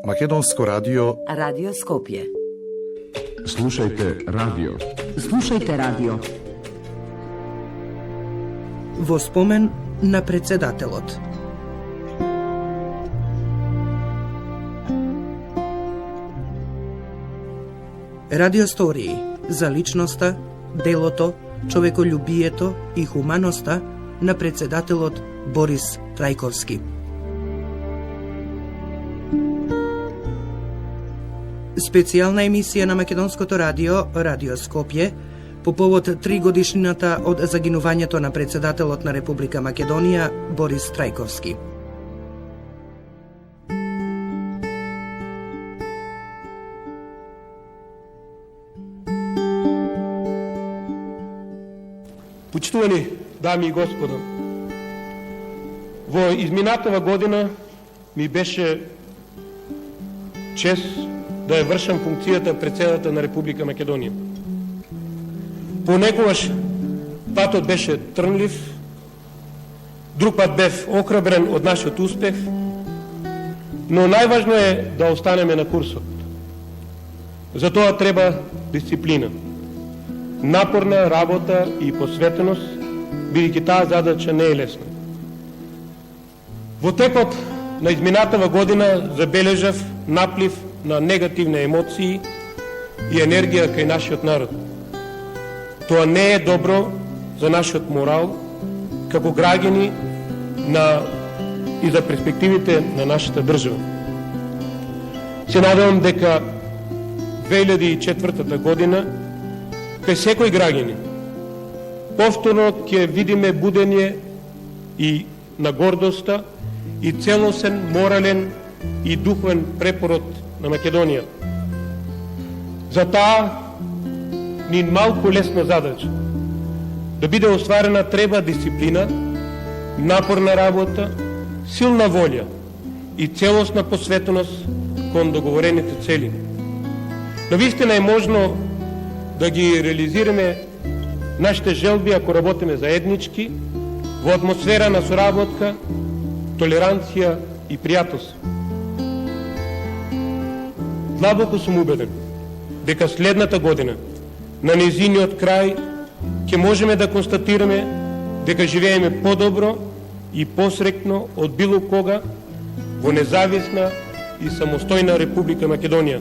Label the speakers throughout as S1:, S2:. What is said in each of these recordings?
S1: Македонско радио.
S2: Радио Скопје.
S3: Слушајте радио.
S2: Слушајте радио.
S4: Во спомен на председателот. Радиостории за личноста, делото, човеколюбието и хуманоста на председателот Борис Трајковски. Специјална емисија на Македонското радио, Радио Скопје, по повод 3 годишнината од загинувањето на председателот на Република Македонија Борис Трајковски.
S5: Почитувани дами и господа, во изминатава година ми беше чест да ја вршам функцијата председател на Република Македонија. Понекогаш патот беше трнлив, друг пат бев охрабрен од нашиот успех, но најважно е да останеме на курсот. За тоа треба дисциплина, напорна работа и посветеност, бидејќи таа задача не е лесна. Во текот на изминатава година забележав наплив на негативни емоции и енергија кај нашиот народ. Тоа не е добро за нашиот морал како граѓани и за перспективите на нашата држава. Се надевам дека 2004 година кај секој граѓани повторно ќе видиме будење и на гордоста и целосен морален и духовен препород на Македонија. За таа ни малку лесна задача. Да биде остварена треба дисциплина, напорна работа, силна волја и целосна посветеност кон договорените цели. Навистина е можно да ги реализираме нашите желби ако работиме заеднички, во атмосфера на соработка, толеранција и пријателство. Длабоко сум убеден дека следната година на нејзиниот крај ќе можеме да констатираме дека живееме подобро и посрекно од било кога во независна и самостојна Република Македонија.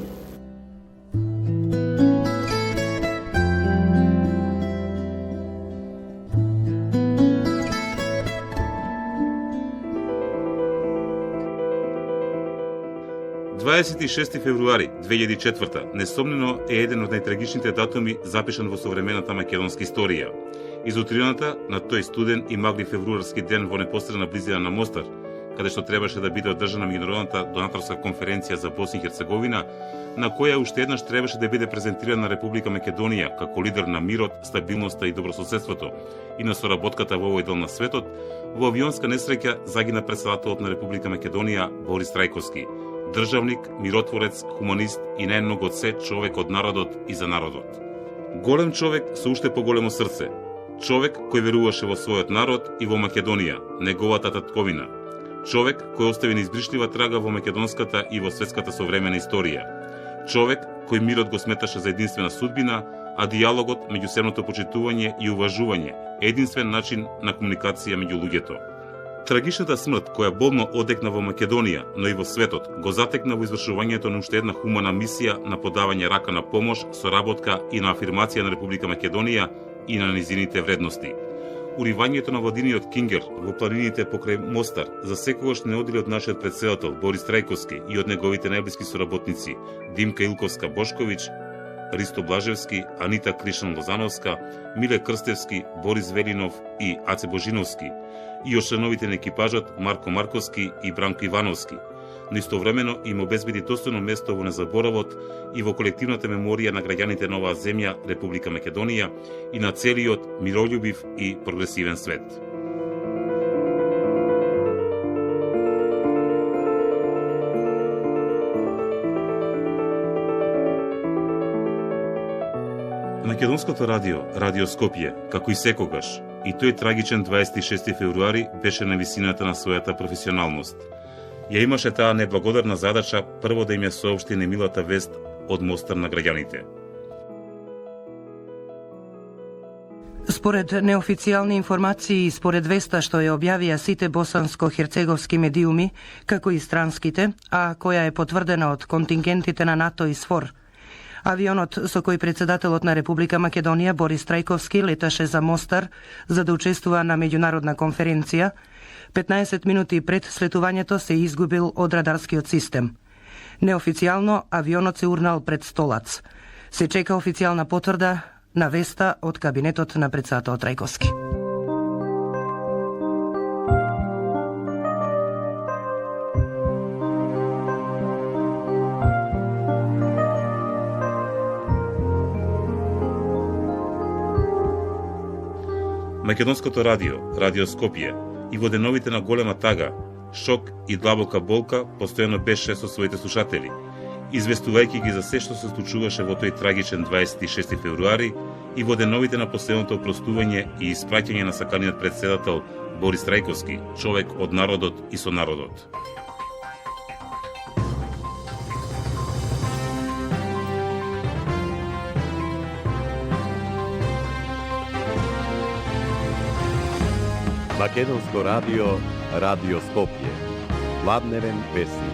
S6: ...26 февруари 2004 несомнено е еден од најтрагичните датуми запишан во современата македонска историја. Изутрината на тој студен и магли февруарски ден во непосредна близина на Мостар, каде што требаше да биде одржана меѓународната донаторска конференција за Босна и Херцеговина, на која уште еднаш требаше да биде презентирана Република Македонија како лидер на мирот, стабилноста и добрососедството и на соработката во овој дел на светот, во авионска несреќа загина председателот на Република Македонија Борис Трајковски, државник, миротворец, хуманист и најмногу од се човек од народот и за народот. Голем човек со уште поголемо срце. Човек кој веруваше во својот народ и во Македонија, неговата татковина. Човек кој остави неизбришлива трага во македонската и во светската современа историја. Човек кој мирот го сметаше за единствена судбина, а диалогот, меѓусебното почитување и уважување единствен начин на комуникација меѓу луѓето. Трагичната смрт која болно одекна во Македонија, но и во светот, го затекна во извршувањето на уште една хумана мисија на подавање рака на помош, соработка и на афирмација на Република Македонија и на низините вредности. Уривањето на владиниот кингер во планините покрај Мостар засекогаш не одели од нашиот председател Борис Трајковски и од неговите најблиски соработници Димка Илковска Бошковиќ, Ристо Блажевски, Анита Кришан Лозановска, Миле Крстевски, Борис Велинов и Аце Божиновски, и од членовите на екипажот Марко Марковски и Бранко Ивановски, но истовремено им обезбеди достојно место во незаборавот и во колективната меморија на граѓаните на оваа земја, Република Македонија, и на целиот миролюбив и прогресивен свет. Македонското радио, Радио Скопје, како и секогаш, и тој трагичен 26 февруари беше на висината на својата професионалност. ја имаше таа неблагодарна задача прво да им ја соопшти немилата вест од Мостар на граѓаните.
S4: Според неофицијални информации и според веста што ја објавија сите босанско-херцеговски медиуми, како и странските, а која е потврдена од контингентите на НАТО и СФОР, авионот со кој председателот на Република Македонија Борис Трајковски леташе за Мостар за да учествува на меѓународна конференција, 15 минути пред слетувањето се изгубил од радарскиот систем. Неофицијално авионот се урнал пред Столац. Се чека официјална потврда на веста од кабинетот на председателот Трајковски.
S6: Македонското радио, Радио Скопје, и во деновите на голема тага, шок и длабока болка постојано беше со своите слушатели, известувајќи ги за се што се случуваше во тој трагичен 26 февруари и во деновите на последното опростување и испраќање на саканиот председател Борис Трајковски, човек од народот и со народот.
S1: Македонско радио, Радио Скопје. Ладневен вестник.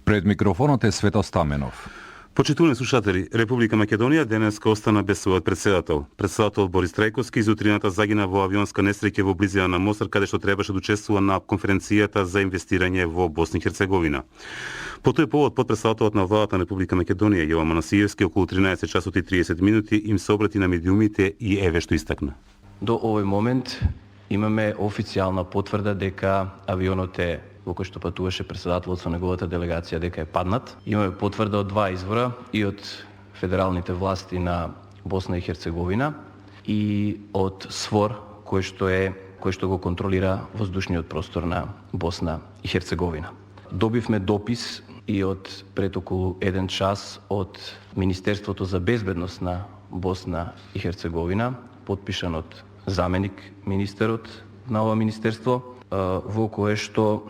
S3: Пред микрофонот е Свето Стаменов.
S6: Почитувани слушатели, Република Македонија денеска остана без својот председател. Председателот Борис Трајковски из утрината загина во авионска несреќа во близина на Мостар, каде што требаше да учествува на конференцијата за инвестирање во Босна и Херцеговина. По тој повод, подпредседателот на владата на Република Македонија, Јован Манасиевски, околу 13 часот и 30 минути им се обрати на медиумите и еве што истакна.
S7: До овој момент имаме официјална потврда дека авионот во кој што патуваше председателот со неговата делегација дека е паднат. Имаме потврда од два извора, и од федералните власти на Босна и Херцеговина и од СФОР, кој што го контролира воздушниот простор на Босна и Херцеговина. Добивме допис и од пред околу 1 час од Министерството за безбедност на Босна и Херцеговина, подпишан од заменик министерот на ова министерство, во кое што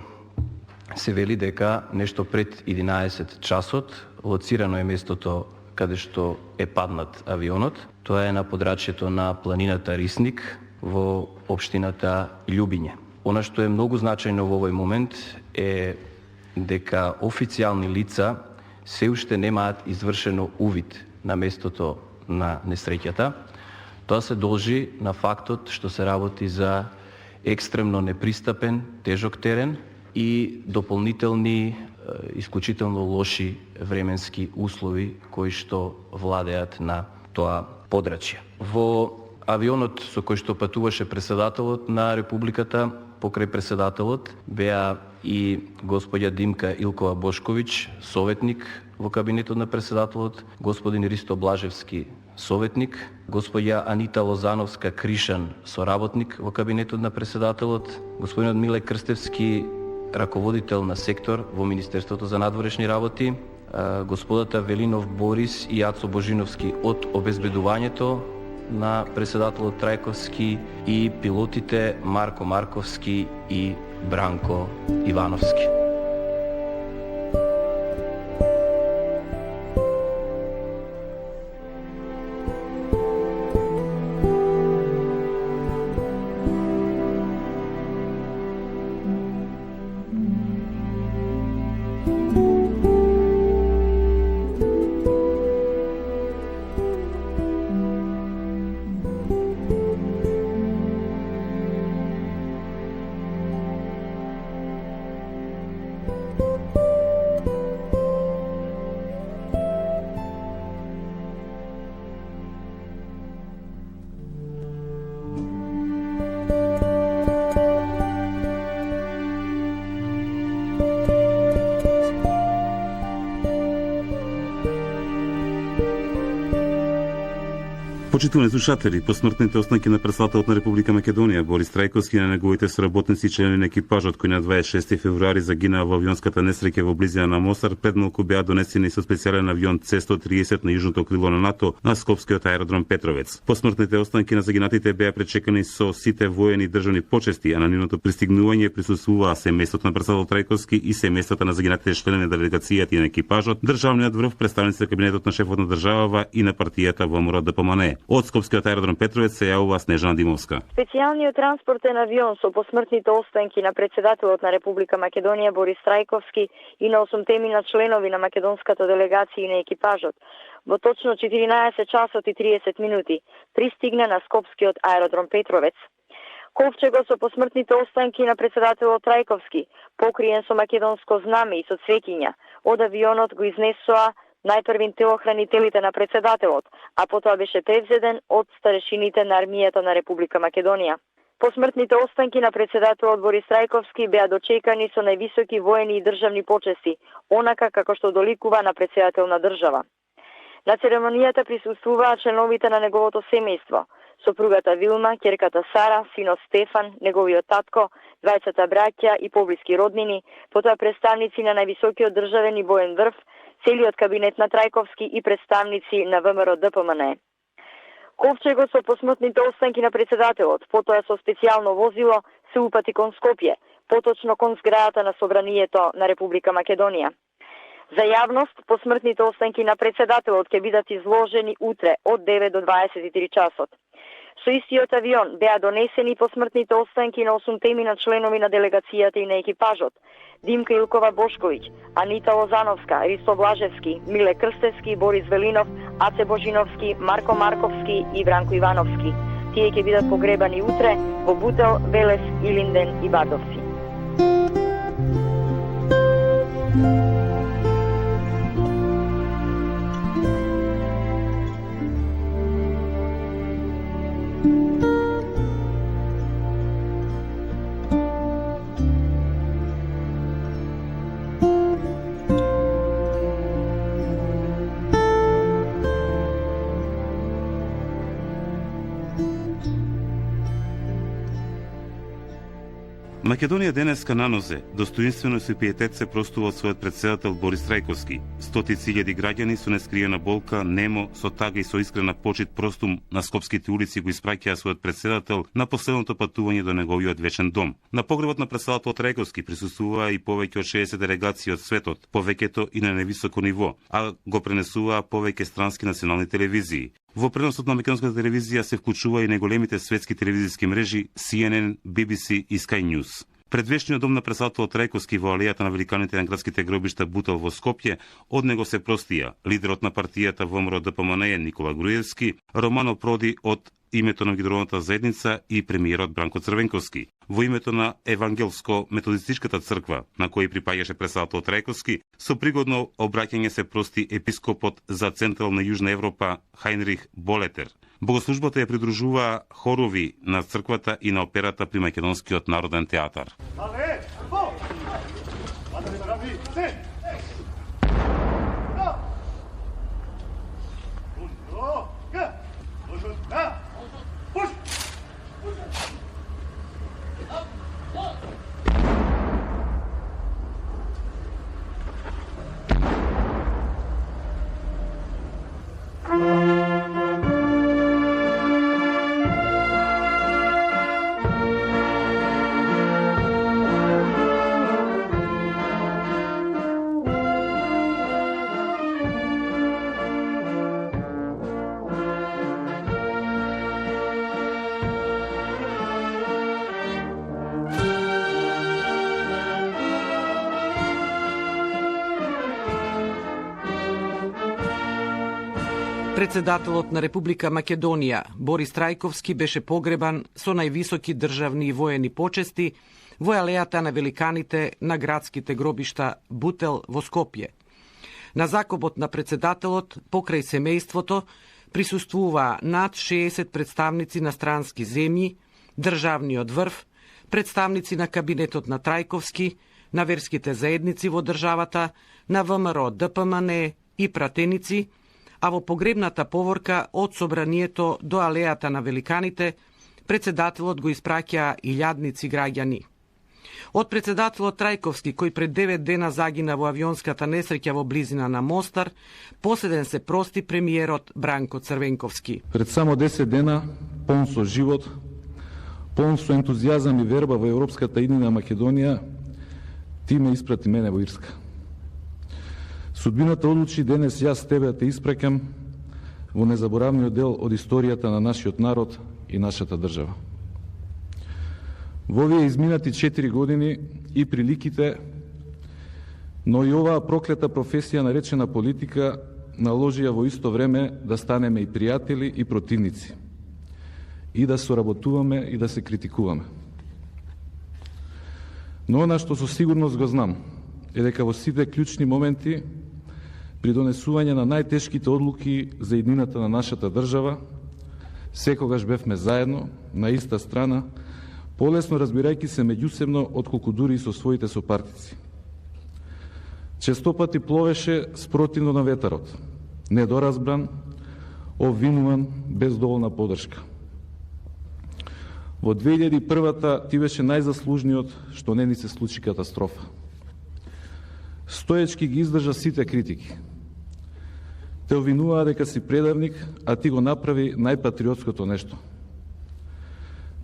S7: се вели дека нешто пред 11 часот лоцирано е местото каде што е паднат авионот. Тоа е на подрачјето на планината Рисник во општината Љубиње. Она што е многу значајно во овој момент е дека официјални лица се уште немаат извршено увид на местото на несреќата. Тоа се должи на фактот што се работи за екстремно непристапен, тежок терен и дополнителни, исклучително лоши временски услови кои што владеат на тоа подрачје. Во авионот со кој што патуваше председателот на Републиката, покрај председателот беа и господја Димка Илкова Бошковиќ, советник во кабинетот на председателот, господин Ристо Блажевски, советник, господја Анита Лозановска Кришан, соработник во кабинетот на председателот, господинот Миле Крстевски, раководител на сектор во Министерството за надворешни работи, господата Велинов Борис и Јацо Божиновски од обезбедувањето на председателот Трајковски и пилотите Марко Марковски и Бранко Ивановски.
S6: Почитувани слушатели, посмртните останки на председателот на Република Македонија Борис Трајковски и на неговите соработници членови на екипажот кој на 26 февруари загинаа во авионската несреќа во близина на Мостар, пред малку беа донесени со специјален авион С-130 на јужното крило на НАТО на скопскиот аеродром Петровец. Посмртните останки на загинатите беа пречекани со сите воени државни почести, а на нивното пристигнување присуствуваа семејството на председател Трајковски и семејствата на загинатите членови на делегацијата и на екипажот, државниот врв, представници на кабинетот на шефот на државава и на партијата ВМРО ДПМНЕ. Од скопскиот аеродром Петровец се јавува Снежана Димовска.
S8: Специјалниот транспортен авион со посмртните останки на председателот на Република Македонија Борис Трајковски и на 8 членови на македонската делегација и на екипажот во точно 14 часот и 30 минути пристигна на скопскиот аеродром Петровец. Ковчегот со посмртните останки на председателот Трајковски, покриен со македонско знаме и со цветиња, од авионот го изнесоа најпрвин телохранителите на председателот, а потоа беше превзеден од старешините на армијата на Република Македонија. Посмртните останки на председателот Борис Трајковски беа дочекани со највисоки воени и државни почести, онака како што доликува на председател на држава. На церемонијата присуствуваа членовите на неговото семејство, сопругата Вилма, ќерката Сара, синот Стефан, неговиот татко, двајцата браќа и поблиски роднини, потоа представници на највисокиот државен и воен врв, целиот кабинет на Трајковски и представници на ВМРО ДПМНЕ. Ковчегот со посмртните останки на председателот, потоа со специјално возило, се упати кон Скопје, поточно кон зградата на Собранието на Република Македонија. За јавност, посмртните останки на председателот ќе бидат изложени утре од 9 до 23 часот. Со истиот авион беа донесени посмртните останки на 8 членови на делегацијата и на екипажот: Димка Илкова Бошковиќ, Анита Лозановска, Ристо Блажевски, Миле Крстевски, Борис Велинов, Аце Божиновски, Марко Марковски и Бранко Ивановски. Тие ќе бидат погребани утре во Бутел, Велес, Илинден и Бардовци.
S6: Македонија денеска на нозе, достоинствено и пиетет се простува од својот председател Борис Трајковски. Стотици илјади граѓани со нескриена болка, немо, со тага и со искрена почит простум на скопските улици го испраќаа својот председател на последното патување до неговиот вечен дом. На погребот на председателот Трајковски присуствуваа и повеќе од 60 делегации од светот, повеќето и на невисоко ниво, а го пренесуваа повеќе странски национални телевизии. Во преносот на македонската телевизија се вклучува и најголемите светски телевизиски мрежи CNN, BBC и Sky News. Пред вечниот дом на председателот Трајковски во алејата на великаните на градските гробишта Бутел во Скопје, од него се простија лидерот на партијата ВМРО ДПМНЕ Никола Груевски, Романо Проди од името на Гидровната заедница и премиерот Бранко Црвенковски. Во името на Евангелско-методистичката црква, на кој припаѓаше председателот Трајковски, со пригодно обраќање се прости епископот за Централна и Јужна Европа Хајнрих Болетер. Богослужбата ја придружуваа хорови на црквата и на операта при Македонскиот народен театар.
S9: Председателот на Република Македонија Борис Трајковски беше погребан со највисоки државни и воени почести во алејата на великаните на градските гробишта Бутел во Скопје. На закопот на председателот покрај семејството присуствуваа над 60 представници на странски земји, државниот врв, представници на кабинетот на Трајковски, на верските заедници во државата, на ВМРО ДПМНЕ и пратеници, а во погребната поворка од собранието до алејата на великаните, председателот го испраќа илјадници граѓани. Од председателот Трајковски, кој пред 9 дена загина во авионската несреќа во близина на Мостар, последен се прости премиерот Бранко Црвенковски.
S10: Пред само 10 дена, полн со живот, полн со ентузијазам и верба во европската иднина Македонија, ти ме испрати мене во Ирска. Судбината одлучи денес јас тебе да те испраќам во незаборавниот дел од историјата на нашиот народ и нашата држава. Во овие изминати 4 години и приликите, но и оваа проклета професија наречена политика наложија во исто време да станеме и пријатели и противници, и да соработуваме и да се критикуваме. Но она што со сигурност го знам е дека во сите клучни моменти при донесување на најтешките одлуки за иднината на нашата држава, секогаш бевме заедно, на иста страна, полесно разбирајќи се меѓусебно отколку дури и со своите сопартици. Често пати пловеше спротивно на ветерот, недоразбран, обвинуван, без доволна поддршка. Во 2001-та ти беше најзаслужниот што не ни се случи катастрофа. Стоечки ги издржа сите критики. Те обвинуваа дека си предавник, а ти го направи најпатриотското нешто.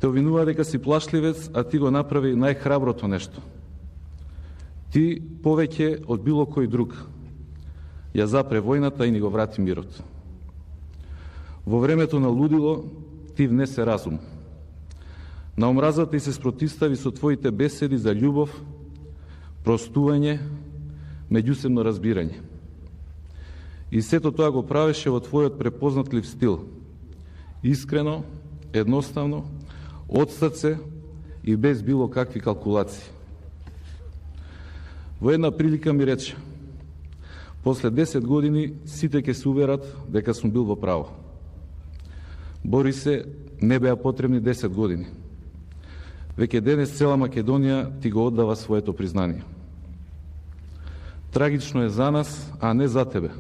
S10: Те обвинуваа дека си плашливец, а ти го направи најхраброто нешто. Ти повеќе од било кој друг ја запре војната и ни го врати мирот. Во времето на лудило ти внесе разум. На омразата и се спротивстави со твоите беседи за љубов, простување, меѓусебно разбирање. И сето тоа го правеше во твојот препознатлив стил. Искрено, едноставно, од срце и без било какви калкулации. Во една прилика ми рече: после 10 години сите ќе се уверат дека сум бил во право. Бори се, не беа потребни 10 години. Веќе денес цела Македонија ти го оддава своето признание. Трагично е за нас, а не за тебе,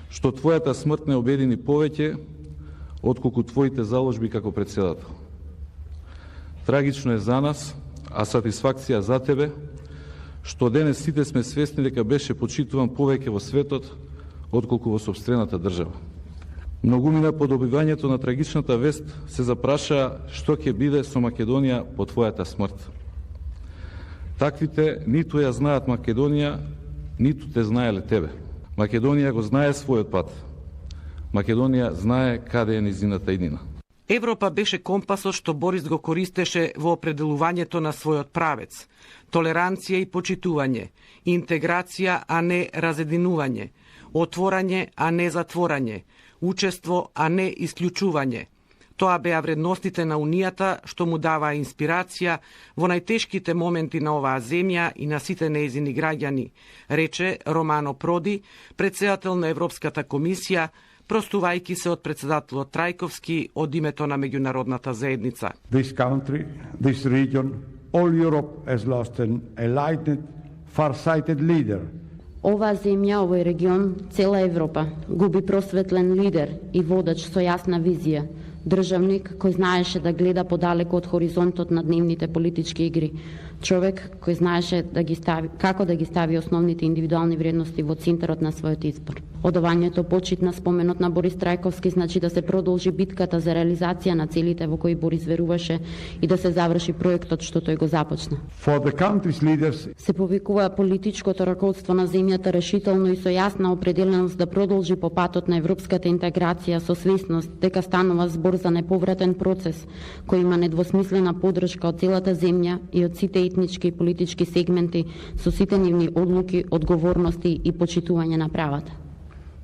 S10: што твојата смрт не обедини повеќе отколку твоите заложби како председател. Трагично е за нас, а сатисфакција за тебе, што денес сите сме свесни дека беше почитуван повеќе во светот отколку во сопствената држава. Многумина по добивањето на трагичната вест се запраша што ќе биде со Македонија по твојата смрт. Таквите ниту ја знаат Македонија, ниту те знаеле тебе. Македонија го знае својот пат. Македонија знае каде е низината иднина.
S9: Европа беше компасот што Борис го користеше во определувањето на својот правец. Толеранција и почитување, интеграција, а не разединување, отворање, а не затворање, учество, а не исклучување. Тоа беа вредностите на Унијата што му даваа инспирација во најтешките моменти на оваа земја и на сите нејзини граѓани, рече Романо Проди, председател на Европската комисија, простувајќи се од председателот Трајковски од името на меѓународната заедница.
S11: This country, this region, all Europe has lost an enlightened, far-sighted leader.
S12: Оваа земја, овој регион, цела Европа, губи просветлен лидер и водач со јасна визија, државник кој знаеше да гледа подалеку од хоризонтот на дневните политички игри, човек кој знаеше како да ги стави основните индивидуални вредности во центарот на својот избор. Одавањето почит на споменот на Борис Трајковски значи да се продолжи битката за реализација на целите во кои Борис веруваше и да се заврши проектот што тој го започна.
S11: For the country's leaders,
S12: се повикува политичкото раководство на земјата решително и со јасна определеност да продолжи по патот на европската интеграција со свесност дека станува збор за неповратен процес кој има недвосмислена поддршка од целата земја и од сите етнички и политички сегменти со сите нивни одлуки, одговорности и почитување на правата.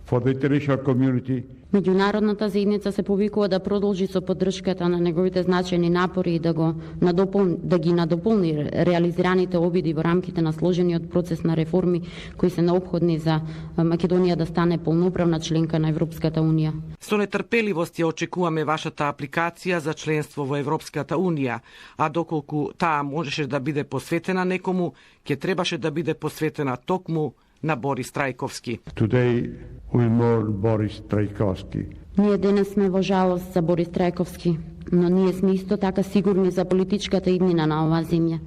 S11: For the international community,
S12: меѓународната заедница се повикува да продолжи со поддршката на неговите значајни напори и да ги надополни реализираните обиди во рамките на сложениот процес на реформи кои се неопходни за Македонија да стане полноправна членка на Европската Унија.
S9: Со нетрпеливост ја очекуваме вашата апликација за членство во Европската Унија, а доколку таа можеше да биде посветена некому, ќе требаше да биде посветена токму на Борис Трајковски.
S11: Today we mourn Boris Trajkovski.
S12: Ние денес сме во жалост за Борис Трајковски, но ние сме исто така сигурни за политичката иднина на оваа земја.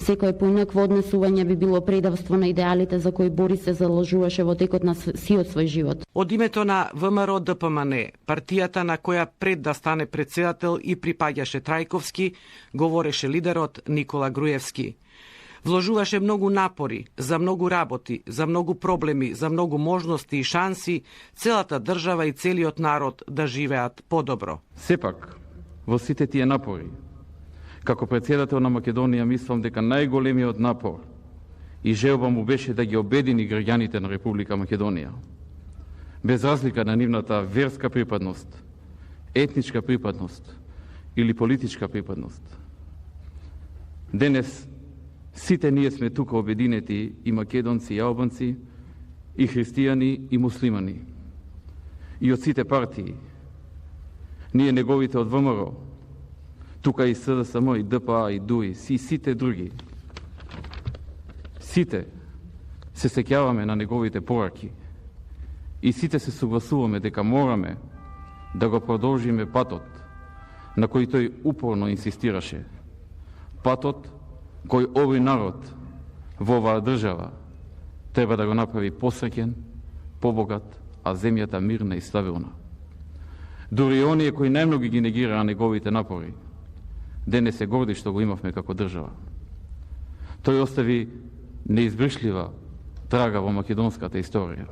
S12: Секое поинакво однесување би било предавство на идеалите за кои Борис се заложуваше во текот на сиот свој живот.
S9: Од името на ВМРО ДПМН, партијата на која пред да стане председател и припаѓаше Трајковски, говореше лидерот Никола Груевски. Вложуваше многу напори, за многу работи, за многу проблеми, за многу можности и шанси, целата држава и целиот народ да живеат подобро.
S10: Сепак, во сите тие напори, како председател на Македонија, мислам дека најголемиот напор и желба му беше да ги обедини граѓаните на Република Македонија. Без разлика на нивната верска припадност, етничка припадност или политичка припадност. Денес сите ние сме тука обединети и македонци, и албанци, и христијани, и муслимани. И од сите партии. Ние неговите од ВМРО, тука и СДСМ, и ДПА, и ДУИ, и сите други. Сите се сеќаваме на неговите пораки и сите се согласуваме дека мораме да го продолжиме патот на кој тој упорно инсистираше. Патот кој овој народ во оваа држава треба да го направи посреќен, побогат, а земјата мирна и стабилна. Дури оние кои најмногу ги негираа неговите напори, денес се горди што го имавме како држава. Тој остави неизбришлива трага во македонската историја.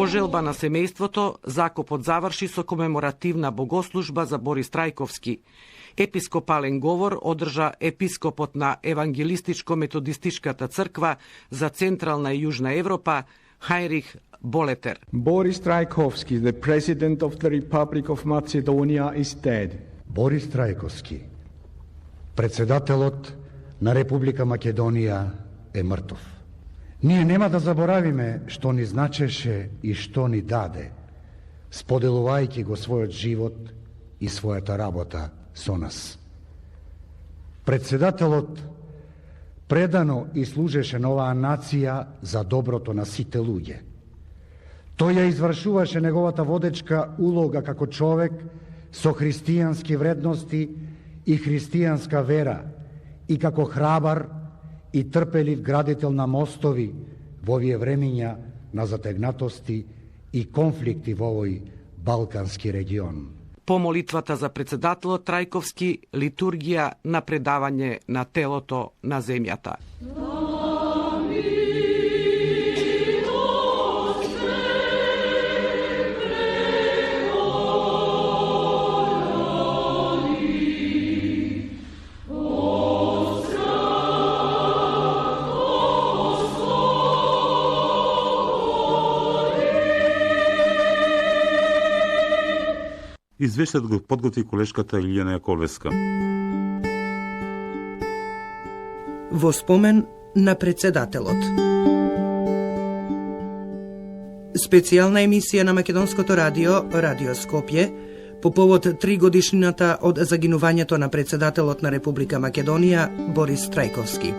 S9: По желба на семејството, закопот заврши со комеморативна богослужба за Борис Трајковски. Епископален говор одржа епископот на Евангелистичко-методистичката црква за Централна и Јужна Европа, Хајрих Болетер.
S11: Boris Trajkovski, the president of the Republic of Macedonia, is dead.
S13: Борис Трајковски, председателот на Република Македонија, е мртов. Ние нема да заборавиме што ни значеше и што ни даде, споделувајќи го својот живот и својата работа со нас. Председателот предано и служеше на оваа нација за доброто на сите луѓе. Тој ја извршуваше неговата водечка улога како човек со христијански вредности и христијанска вера и како храбар и трпелив градител на мостови во овие времиња на затегнатости и конфликти во овој балкански регион.
S9: По молитвата за председателот Трајковски, литургија на предавање на телото на земјата.
S6: Извештајот го подготви колешката Илијана Јаковлевска.
S4: Во спомен на председателот. Специјална емисија на Македонското радио, Радио Скопје, по повод 3 годишнината од загинувањето на председателот на Република Македонија, Борис Трајковски.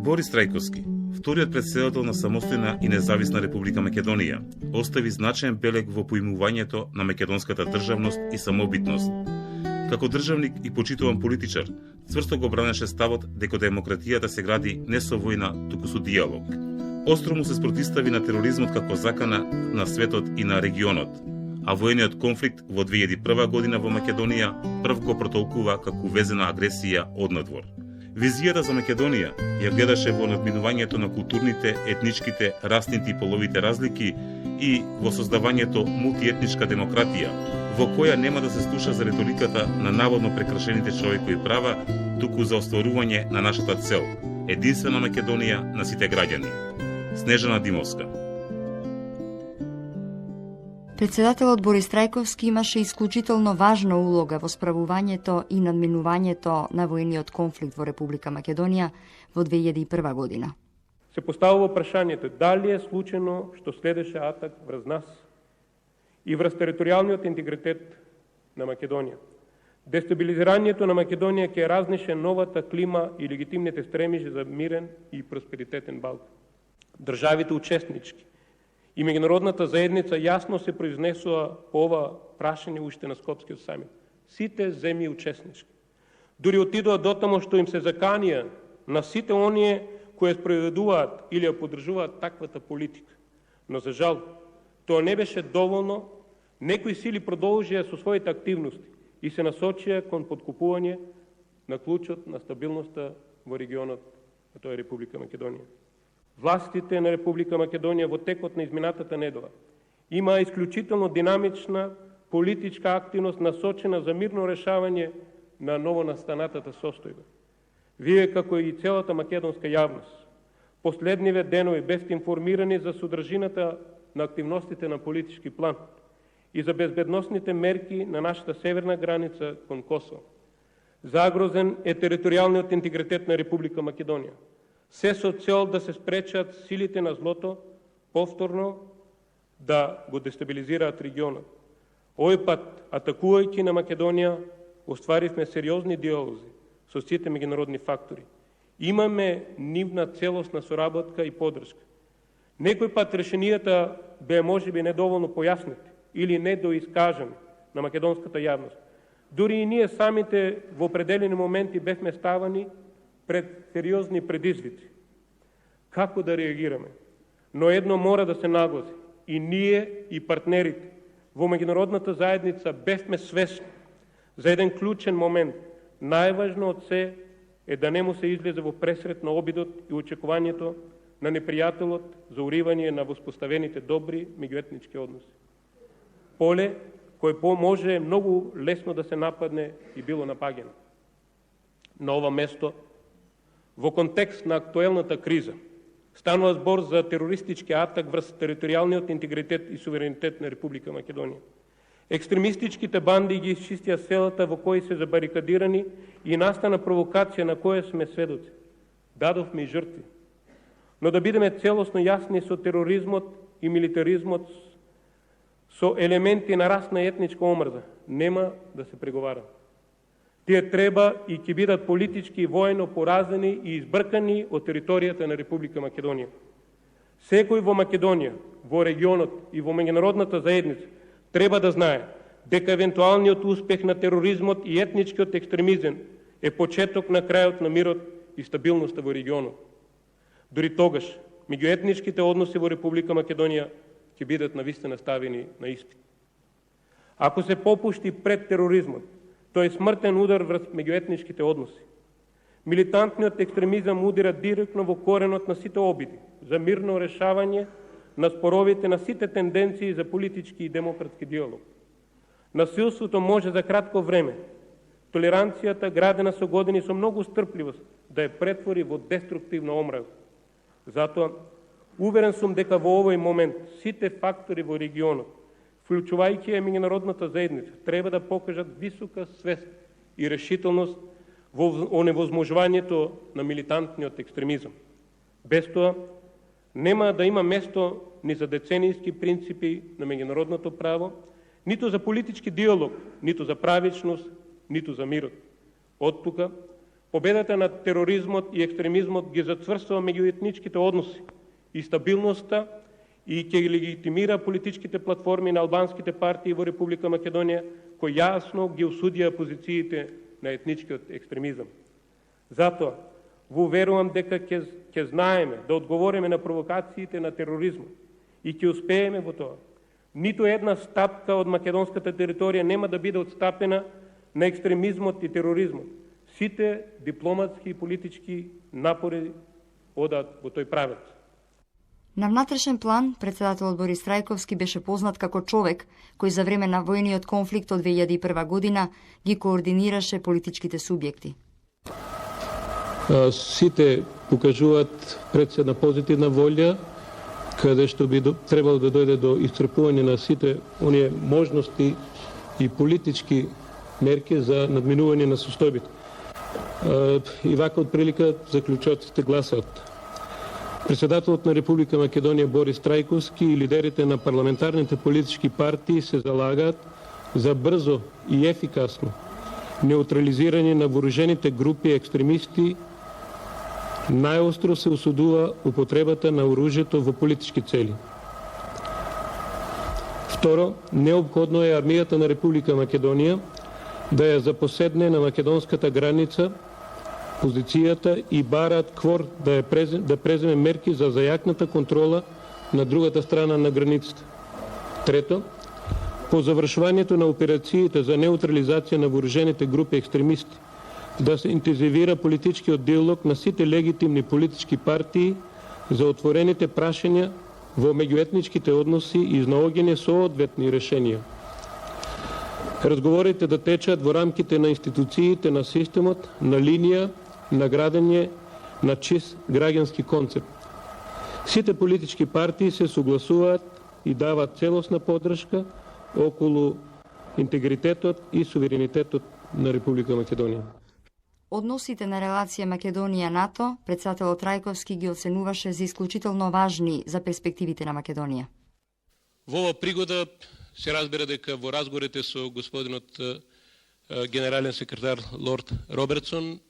S6: Борис Трајковски, вториот председател на самостојна и независна Република Македонија, остави значаен белег во поимувањето на македонската државност и самобитност. Како државник и почитуван политичар, цврсто го бранеше ставот дека демократијата се гради не со војна, туку со диалог. Остро му се спротистави на тероризмот како закана на светот и на регионот, а војниот конфликт во 2001 година во Македонија прв го протолкува како увезена агресија однадвор. Визијата за Македонија ја гледаше во надминувањето на културните, етничките, расните и половите разлики и во создавањето мултиетничка демократија, во која нема да се слуша за реториката на наводно прекршените човекови права, туку за остварување на нашата цел – единствена Македонија на сите граѓани. Снежана Димовска.
S14: Председателот Борис Трајковски имаше исклучително важна улога во справувањето и надминувањето на воениот конфликт во Република Македонија во 2001 година.
S5: Се поставува прашањето дали е случајно што следеше атак врз нас и врз територијалниот интегритет на Македонија. Дестабилизирањето на Македонија ќе разнеше новата клима и легитимните стремежи за мирен и просперитетен Балкан. Државите учеснички и меѓународната заедница јасно се произнесува по ова прашање уште на Скопскиот самит. Сите земји учеснички. Дури отидоа дотамо што им се заканија на сите оние кои спроведуваат или ја поддржуваат таквата политика. Но за жал, тоа не беше доволно. Некои сили продолжија со своите активности и се насочија кон подкупување на клучот на стабилноста во регионот, а тоа е Република Македонија. Властите на Република Македонија во текот на изминатата недела има исклучително динамична политичка активност насочена за мирно решавање на новонастанатата состојба. Вие, како и целата македонска јавност, последниве денови бевте информирани за содржината на активностите на политички план и за безбедносните мерки на нашата северна граница кон Косово. Загрозен е територијалниот интегритет на Република Македонија. Се со цел да се спречат силите на злото повторно да го дестабилизираат регионот. Овој пат, атакувајќи на Македонија, остваривме сериозни диалози со сите меѓународни фактори. Имаме нивна целосна соработка и поддршка. Некој пат решенијата бе можеби недоволно појаснети или недоискажани на македонската јавност. Дури и ние самите во определени моменти бевме ставани пред сериозни предизвици. Како да реагираме? Но едно мора да се нагласи. И ние, и партнерите во меѓународната заедница бевме свесни за еден клучен момент. Најважно од се е да не му се излезе во пресрет на обидот и очекувањето на непријателот за уривање на воспоставените добри меѓуетнички односи. Поле кој може многу лесно да се нападне и било напаѓено. На ова место, во контекст на актуелната криза, станува збор за терористички атак врз територијалниот интегритет и суверенитет на Република Македонија. Екстремистичките банди ги исчистија селата во кои се забарикадирани и настана провокација на која сме сведоци. Дадовме и жртви. Но да бидеме целосно јасни, со тероризмот и милитаризмот, со елементи на расна и етничка омрза, нема да се преговара. Тие треба и ќе бидат политички и воено поразени и избркани од територијата на Република Македонија. Секој во Македонија, во регионот и во меѓународната заедница треба да знае дека евентуалниот успех на тероризмот и етничкиот екстремизм е почеток на крајот на мирот и стабилноста во регионот. Дори тогаш, меѓуетничките односи во Република Македонија ќе бидат навистина ставени на испит. Ако се попушти пред тероризмот, тој е смртен удар врз меѓуетничките односи. Милитантниот екстремизам удира директно во коренот на сите обиди за мирно решавање на споровите на сите тенденции за политички и демократски диалог. Насилството може за кратко време, толеранцијата градена со години со многу стрпливост, да ја претвори во деструктивна омраза. Затоа, уверен сум дека во овој момент сите фактори во регионот, вклучувајќи ја меѓународната заедница, треба да покажат висока свест и решителност во оневозможувањето на милитантниот екстремизам. Без тоа, нема да има место ни за деценијски принципи на меѓународното право, ниту за политички диалог, ниту за правичност, ниту за мирот. Од тука, победата на тероризмот и екстремизмот ги зацврстува меѓуетничките односи и стабилноста и ќе легитимира политичките платформи на албанските партии во Република Македонија, кои јасно ги осудија позициите на етничкиот екстремизам. Затоа, во верувам дека ќе знаеме да одговориме на провокациите на тероризмот и ќе успееме во тоа. Ниту една стапка од македонската територија нема да биде отстапена на екстремизмот и тероризмот. Сите дипломатски и политички напори одат во тој правец.
S14: На внатрешен план, председателот Борис Трајковски беше познат како човек кој за време на војниот конфликт од 2001 година ги координираше политичките субјекти.
S5: Сите покажуваат пред се на позитивна волја, каде што би требало да дојде до исцрпување на сите оние можности и политички мерки за надминување на состојбите. И вака од прилика заклучоците гласат: Председателот на Република Македонија Борис Трајковски и лидерите на парламентарните политички партии се залагаат за брзо и ефикасно неутрализирање на вооружените групи екстремисти. Најостро се осудува употребата на оружјето во политички цели. Второ, необходно е армијата на Република Македонија да ја запоседне на македонската граница позицијата и бараат КФОР да преземе мерки за зајакната контрола на другата страна на границата. Трето, по завршувањето на операциите за неутрализација на вооружените групи екстремисти, да се интензивира политичкиот диалог на сите легитимни политички партии за отворените прашања во меѓуетничките односи и изнаоѓање соодветни решенија. Разговорите да течат во рамките на институциите на системот на линија на градење на чист граѓански концепт. Сите политички партии се согласуваат и даваат целосна поддршка околу интегритетот и суверенитетот на Република Македонија.
S14: Односите на релација Македонија-НАТО, председателот Трајковски ги оценуваше за исклучително важни за перспективите на Македонија.
S5: Во ова пригода се разбира дека во разговорите со господинот генерален секретар Лорд Робертсон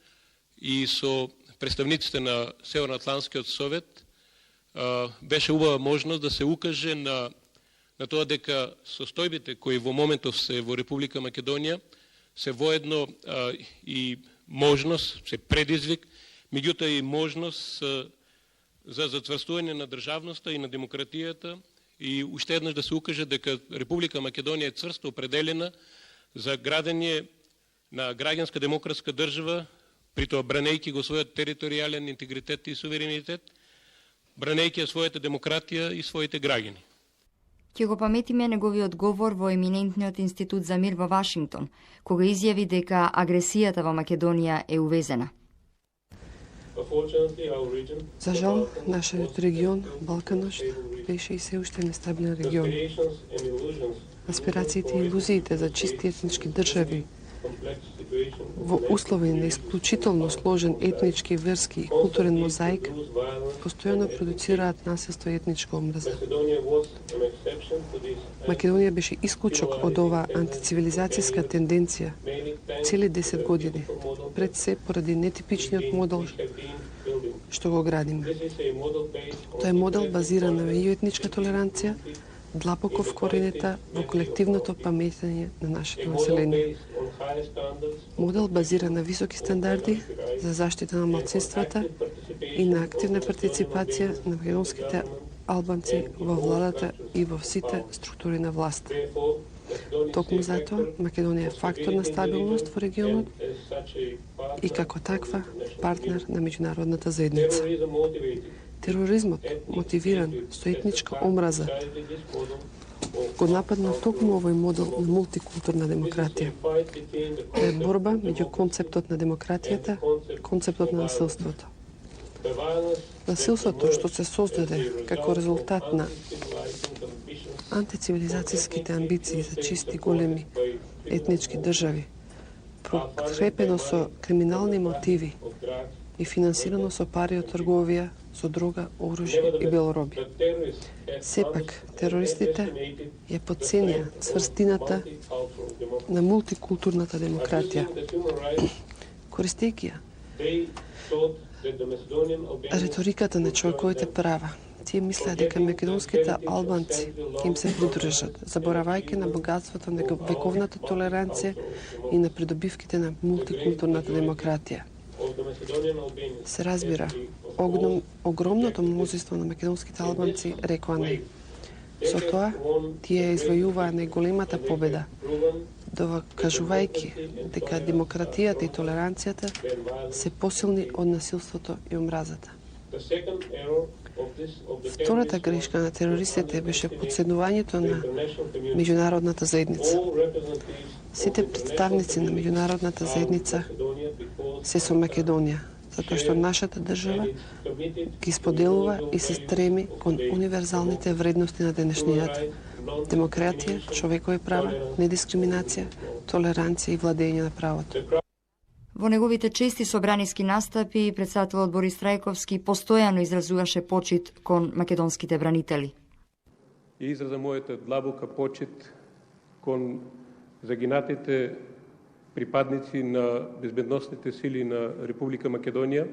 S5: и со представниците на Северноатлантскиот совет беше убава можност да се укаже на тоа дека состојбите кои во моментов се во Република Македонија се воедно и можност, се предизвик, меѓутоа и можност за зацврстување на државноста и на демократијата и уште еднаш да се укаже дека Република Македонија е цврсто определена за градење на граѓанска демократска држава, при тоа бранејќи го својот територијален интегритет и суверенитет, бранејќи својата демократија и своите граѓани.
S14: Ќе го паметиме неговиот говор во еминентниот институт за мир во Вашингтон, кога изјави дека агресијата во Македонија е увезена.
S15: За жал, нашиот регион, Балканот, беше и се уште нестабилен регион. Аспирациите и илузиите за чисти етнички држави во услови на исклучително сложен етнички, верски и културен мозаик постојано продуцираат насилство и етничка омраза. Македонија беше исклучок од оваа антицивилизацијска тенденција цели 10 години, пред се поради нетипичниот модел што го градиме. Тоа е модел базиран на меѓуетничка толеранција, длабоко вкоренета во колективното паметење на нашето население. Модел базиран на високи стандарди за заштита на малцинствата и на активна партиципација на македонските албанци во владата и во сите структури на власт. Токму затоа, Македонија е фактор на стабилност во регионот и како таква партнер на меѓународната заедница. Тероризмот, мотивиран со етничка омраза, го нападна токму овој модел на мултикултурна демократија. Тоа е борба меѓу концептот на демократијата и концептот на насилството. Насилството што се создаде како резултат на антицивилизацијските амбиции за чисти големи етнички држави, подкрепено со криминални мотиви и финансирано со пари од трговија со дрога, оружје и белороби. Сепак, терористите ја потценија цврстината на мултикултурната демократија. Користејќи ја реториката на човековите права, тие мислеа дека македонските албанци ќе им се придружат, заборавајќи на богатството на вековната толеранција и на придобивките на мултикултурната демократија. Се разбира, огромното мнозинство на македонските албанци рекоа не. Со тоа, тие извојуваа најголемата победа, докажувајќи дека демократијата и толеранцијата се посилни од насилството и омразата. Втората грешка на терористите беше подценувањето на меѓународната заедница. Сите представници на меѓународната заедница се со Македонија. затоа што нашата држава ги споделува и се стреми кон универзалните вредности на денешнината: демократија, човекови права, недискриминација, толеранција и владење на правото.
S14: Во неговите чести собраниски настапи, председателот Борис Трајковски постојано изразуваше почит кон македонските бранители.
S5: И израза мојата длабока почит кон загинатите припадници на безбедносните сили на Република Македонија,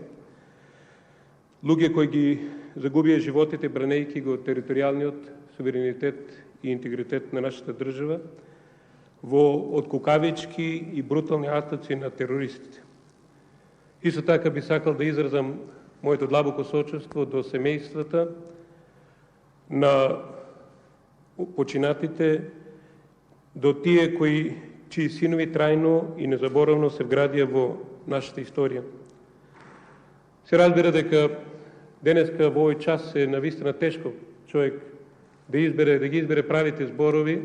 S5: луѓе кои ги загубија животите бранејќи го територијалниот суверенитет и интегритет на нашата држава во откукавички и брутални атаци на терористите. Исто така би сакал да изразам моето длабоко сочувство до семејствата на починатите, до тие чии синови трајно и незаборавно се вградија во нашата историја. Се разбира дека денеска во овој час е навистина тешко човек да ги избере правите зборови,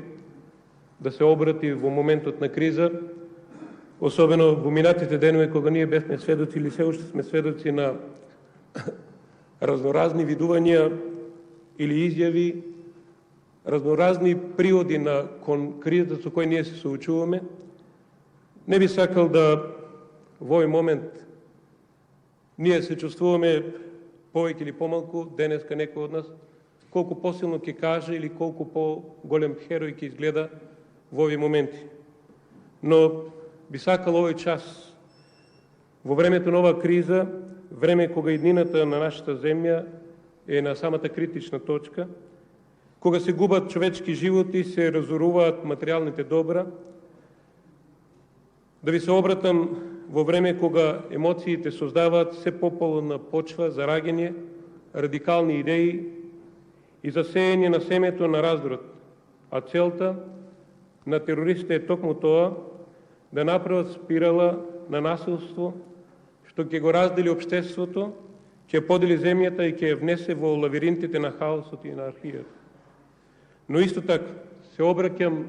S5: да се обрати во моментот на криза, особено во минатите денови кога ние бевме сведоци или се уште сме сведоци на разноразни видувања или изјави, разноразни приводи на кон кризата со кој ние се соочуваме. Не би сакал да во овој момент ние се чувствуваме повеќе или помалку, денеска некој од нас, колку посилно ќе каже или колку по-голем херој ќе изгледа во овие моменти. Но би сакал овој час, во времето на оваа криза, време кога иднината на нашата земја е на самата критична точка, кога се губат човечки животи, се разоруваат материјалните добра, да ви се обратам во време кога емоциите создаваат се пополна почва за раѓање, радикални идеи и за сеење на семето на раздорот, а целта на терористите е токму тоа да направат спирала на насилство, што ќе го раздели општеството, ќе подели земјата и ќе ја внесе во лавиринтите на хаосот и анархијата. Но исто така се обраќам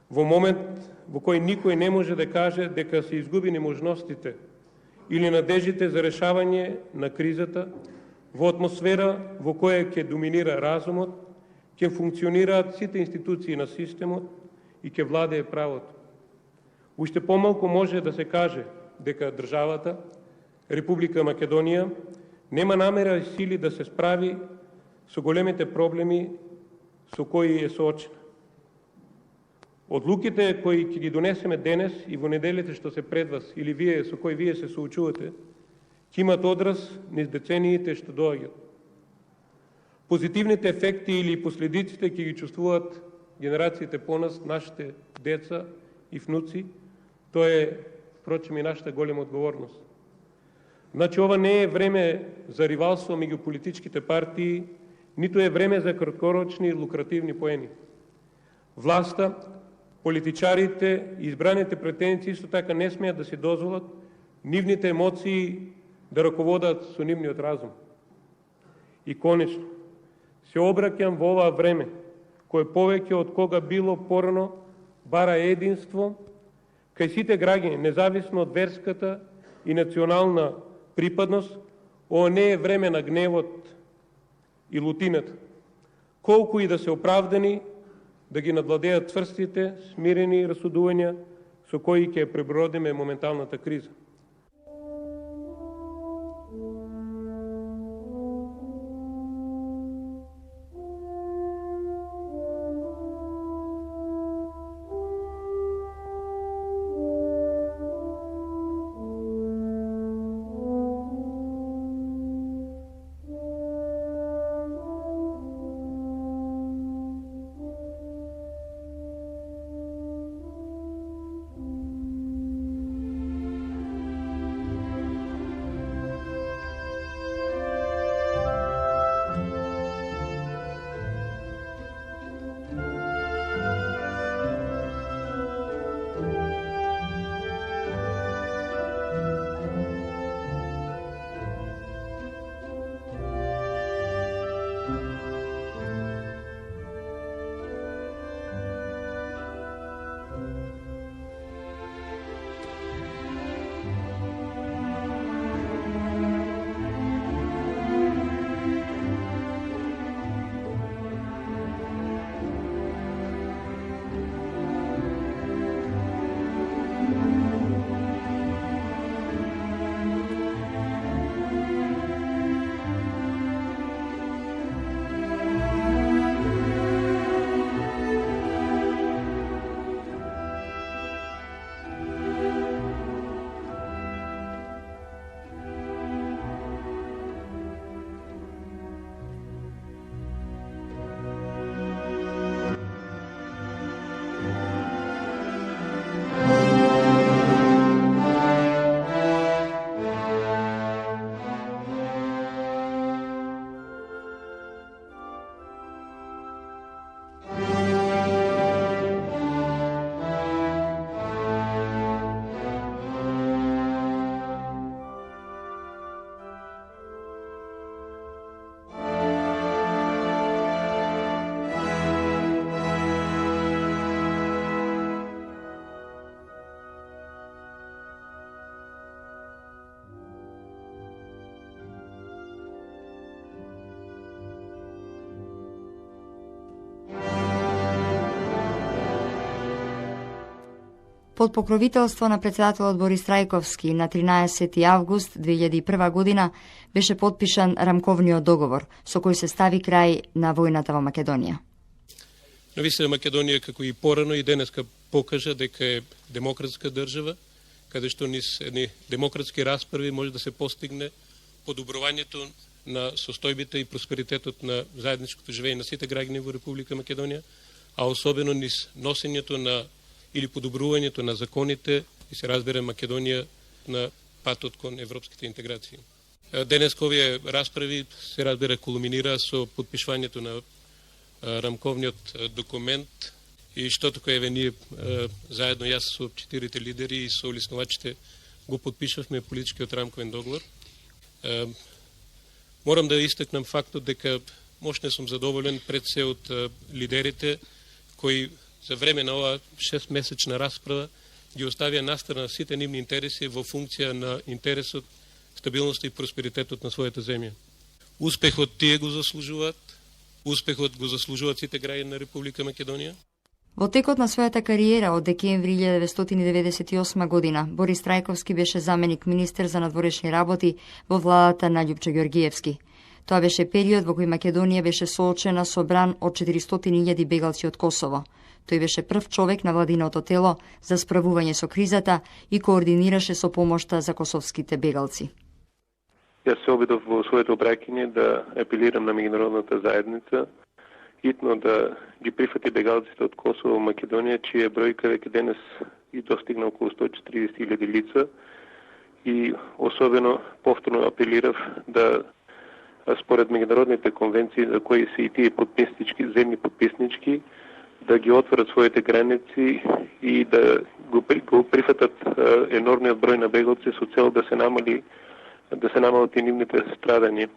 S5: во момент во кој никој не може да каже дека се изгубени можностите или надежите за решавање на кризата во атмосфера во која ќе доминира разумот, ќе функционираат сите институции на системот и ќе владее правото. Уште помалку може да се каже дека државата, Република Македонија, нема намера и сили да се справи со големите проблеми со кои е соочена. Одлуките кои ќе ги донесеме денес и во неделите што се пред вас, или вие со кои вие се соочувате, ќе имат одраз низ децениите што доаѓаат. Позитивните ефекти или последиците ќе ги чувствуваат генерациите по нас, нашите деца и внуци. Тоа е, впрочем, и нашата голема одговорност. Значи, ова не е време за ривалство меѓу политичките партии, ниту е време за краткорочни лукративни поени. Власта, политичарите и избраните претенци исто така не смеат да се дозволат нивните емоции да раководат со нивниот разум. И конечно, се обраќам во оваа време, кое повеќе од кога било порано бара единство кај сите граѓани, независно од верската и национална припадност. Ова не е време на гневот и лутината. Колку и да се оправдани, да ги надвладеат тврстите, смирени расудувања со кои ќе пребродиме моменталната криза.
S14: Под покровителство на председателот Борис Трајковски на 13. август 2001 година беше подпишан рамковниот договор со кој се стави крај на војната во Македонија.
S5: Навистина Македонија, како и порано и денеска покажа дека е демократска држава, каде што низ едни демократски расправи може да се постигне подобрувањето на состојбите и просперитетот на заедничкото живење на сите граѓани во Република Македонија, а особено низ носењето на или подобрувањето на законите и се разбира Македонија на патот кон европските интеграции. Денес овие расправи се разбира кулминира со подпишувањето на рамковниот документ и што така еве ние заедно јас со 4 лидери и со улеснувачите го подпишавме политичкиот рамковен договор. Морам да истакнам фактот дека мошне сум задоволен пред се од лидерите кои за време на оваа 6-месечна расправа ги оставија настрана сите нивни интереси во функција на интересот, стабилноста и просперитетот на својата земја. Успехот тие го заслужуваат, успехот го заслужуваат сите граѓани на Република Македонија.
S14: Во текот на својата кариера од декември 1998 година, Борис Трајковски беше заменик министер за надворешни работи во владата на Љупчо Ѓоргиевски. Тоа беше период во кој Македонија беше соочена со бран од 400.000 бегалци од Косово. Тој беше прв човек на владиното тело за справување со кризата и координираше со помошта за косовските бегалци.
S16: Јас се обидов во своето обраќање да апелирам на меѓународната заедница хитно да ги прифати бегалците од Косово во Македонија, чија бројка веќе денес и достигна околу 140.000 лица и особено повторно апелирав да според меѓународните конвенции за кои се и тие земји подписнички, да ги отворат своите граници и да го прифатат енормниот број на бегалци со цел да се намалат и нивните страдања.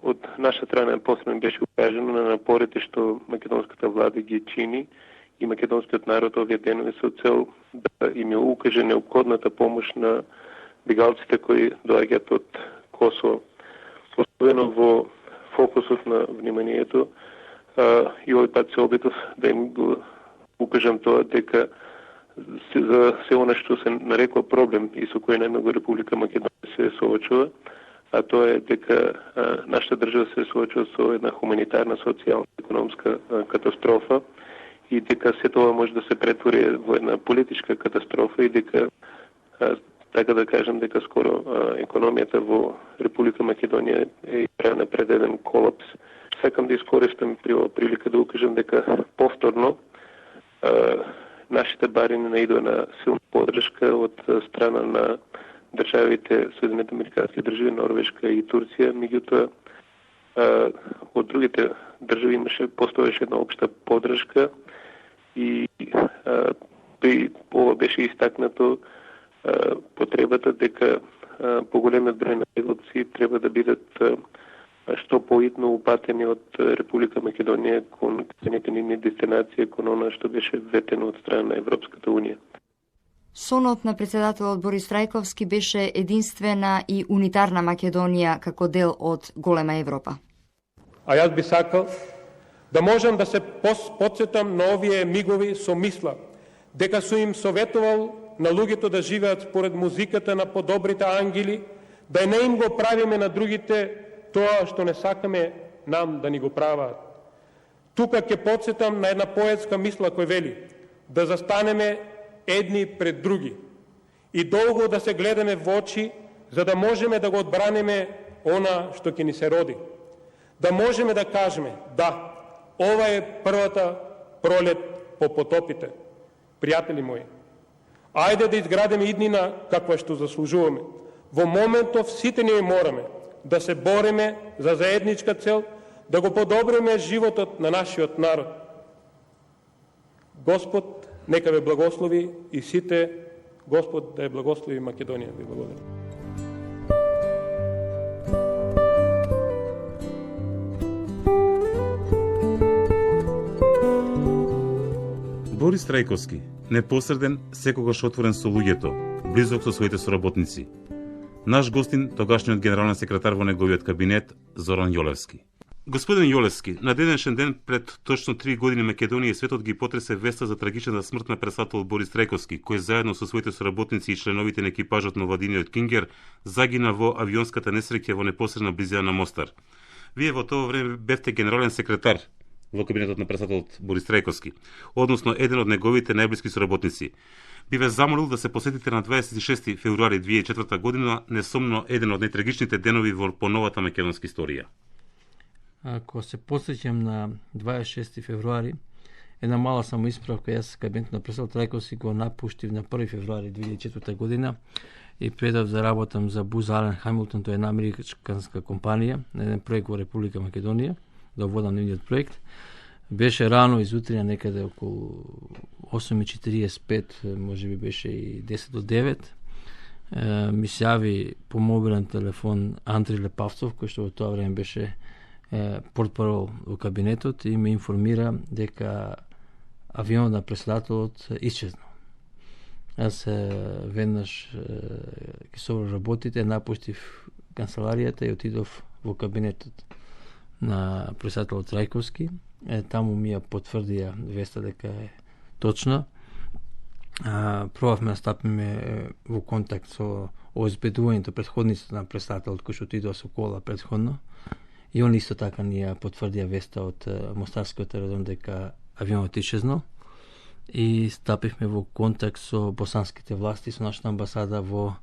S16: Од наша страна посебно беше укажано на напорите што македонската влада ги чини и македонскиот народ овие денови со цел да им укаже неопходната помош на бегалците кои доаѓаат од Косово. Особено во фокусот на вниманието и овој пат се обидов да им го укажам тоа дека за се она што се нарекува проблем и со кој најмногу Република Македонија се соочува, а тоа е дека нашата држава се соочува со една хуманитарна, социјална, економска катастрофа и дека се тоа може да се претвори во една политичка катастрофа и дека, така да кажем, дека скоро економијата во Република Македонија е изправена пред еден колапс. Сакам да искористам прилика да укажам дека повторно нашите барини наидува на силна поддршка од страна на државите Соединените американски држави, Норвешка и Турција, меѓутоа од другите држави постоеше една општа поддршка и при ова беше истакнато потребата дека поголемиот број на бегалци треба да бидат што поитно упатени од Република Македонија кон цените нивни дестинација, кон она што беше ветено од страна на Европската Унија.
S14: Сонот на председателот Борис Трајковски беше единствена и унитарна Македонија како дел од голема Европа.
S5: А јас би сакал да можам да се подсетам на овие мигови со мисла, дека сум им советувал на луѓето да живеат според музиката на подобрите ангели, да не им го правиме на другите тоа што не сакаме нам да ни го прават. Тука ќе подсетам на една поетска мисла кој вели да застанеме едни пред други и долго да се гледаме во очи, за да можеме да го одбраниме она што ќе ни се роди. Да можеме да кажеме, да, ова е првата пролет по потопите. Пријатели мои, ајде да изградиме иднина каква што заслужуваме. Во моментов сите ние мораме да се бориме за заедничка цел, да го подобриме животот на нашиот народ. Господ нека ве благослови и сите, Господ да ја благослови Македонија. Ви благодарам.
S6: Борис Трајковски, непосреден, секогаш отворен со луѓето, близок со своите соработници. Наш гостин, тогашниот генерален секретар во неговиот кабинет, Зоран Јолевски. Господин Јолевски, на денешен ден пред точно 3 години Македонија и светот ги потресе веста за трагичната смрт на председател Борис Трајковски, кој заедно со своите соработници и членовите на екипажот на Владиниот Кингер загина во авионската несреќа во непосредна близина на Мостар. Вие во тоа време бевте генерален секретар во кабинетот на председателот Борис Трајковски, односно еден од неговите најблиски соработници. Би ве замолил да се посетите на 26 февруари 2004 година, несомно еден од најтрагичните денови во поновата македонска историја.
S17: Ако се посеќам на 26 февруари, една мала самоисправка, јас кабинет на председател Трајковски го напуштив на 1 февруари 2004 година и предав да работам за Booz Allen Hamilton, тоа е една американска компанија, на еден проект во Република Македонија, да водам нивниот проект. Беше рано изутрина, некаде околу 8:45, може би беше и 10 до 9. Ми се јави по мобилен телефон Андри Лепавцов, кој што во тоа време беше портпарол во кабинетот, и ме информира дека авионот на председателот исчезнал. Јас веднаш ке собрав работите, напуштив канцеларијата и отидов во кабинетот на председателот Трајковски. Таму ми ја потврдија веста дека е точна. Пробавме да стапиме во контакт со обезбедувањето, предходниците на председателот кој што отидоа со кола предходно. И он исто така ни ја потврдија веста од Мостарскиот аеродром дека авионот исчезнал. И стапивме во контакт со босанските власти, со нашата амбасада во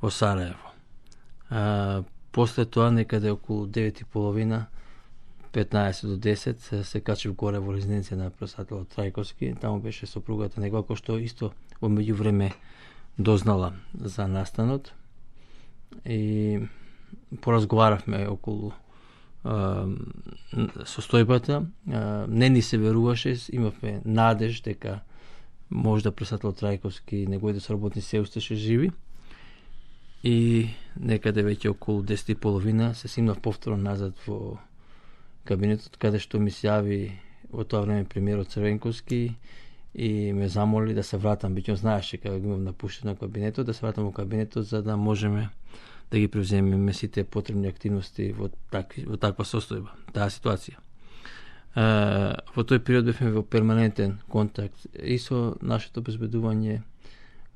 S17: Сараево. После тоа, некаде околу 9:30, 15 до 10, се качив горе во резиденција на председателот Трајковски. Таму беше сопругата негова, кој што исто во меѓувреме дознала за настанот. И поразговаравме околу состојбата. Не ни се веруваше, имавме надеж дека може да председателот Трајковски и неговите соработници се уште живи. И некаде веќе околу 10:30 се симнав повторно назад во кабинетот, каде што ми се јави во тоа време премиерот Црвенковски и ме замоли да се вратам, биќе знаеше кога го имав напуштено кабинетот, да се вратам во кабинетот за да можеме да ги превземеме сите потребни активности во таква состојба, таа ситуација. Во тој период бевме во перманентен контакт и со нашето обезбедување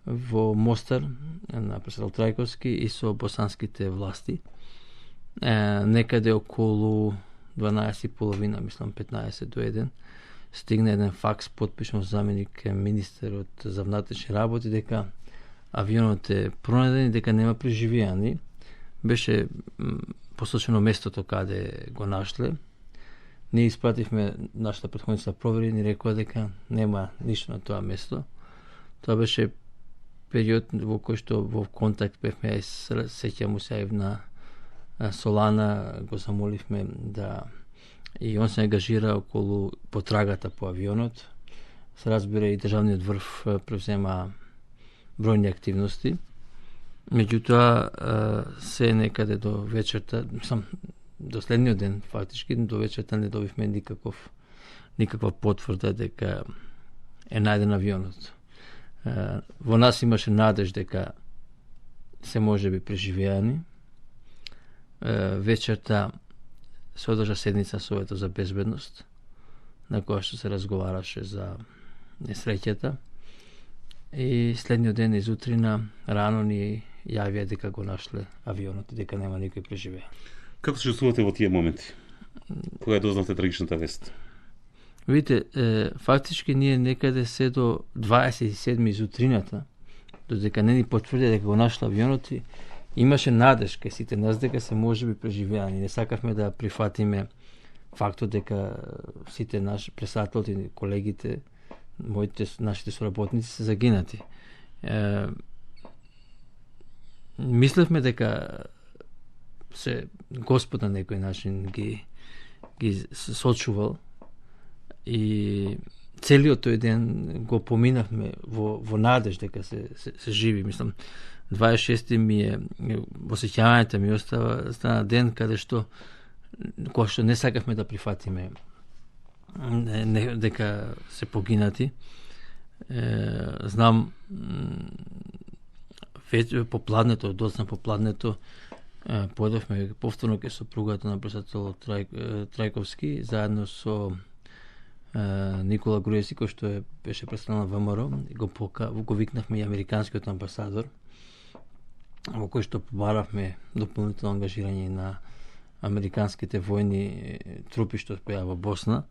S17: во Мостар на председател Трајковски и со босанските власти. Некаде околу 12:30, мислам 15 до 1, стигна еден факс потпишан заменик министерот за внатрешни работи дека авионот е пронајден и дека нема преживеани. Беше посочено местото каде го нашле. Ние испративме нашата предходница провери, ни рекоа дека нема ништо на тоа место. Тоа беше период во кој што во контакт бевме, сеќавам се на Солана, го замоливме да и он се ангажира околу потрагата по авионот. Се разбира и државниот врв превзема бројни активности. Меѓутоа се некаде до вечерта, до следниот ден фактички, до вечерта не добивме никаква потврда дека е најден авионот. Во нас имаше надеж дека се може би преживеани. Вечерта се одржа седница Совето за безбедност, на која што се разговараше за несреќата. И следниот ден изутрина рано ни јавија дека го нашле авионот и дека нема никој преживеа.
S6: Како се чувствувате во тие моменти? Кога дознавте трагичната вест?
S17: Видите, фактички ние некаде се до 27 изутрината, додека не ни потврдија дека го нашле авионот, имаше надеж кај сите нас дека се може би преживеани. Не сакавме да прифатиме фактот дека сите наши председатели и колегите, нашите соработници се загинати. Мислевме дека се Господ на некој начин ги сочувал и целиот тој ден го поминавме во надеж дека се живи. Мислам, 26 ми е, во сеќавањето ми стана ден каде што кој што не сакавме да прифатиме дека се погинати. Знам попладнето, доцна попладнето, Појдовме повторно ке сопругата на председател Трајковски, заедно со Никола Груевски, кој што беше представен на ВМРО, го викнавме и американскиот амбасадор, во кој што побаравме дополнително ангажирање на американските војни трупи што појава во Босна.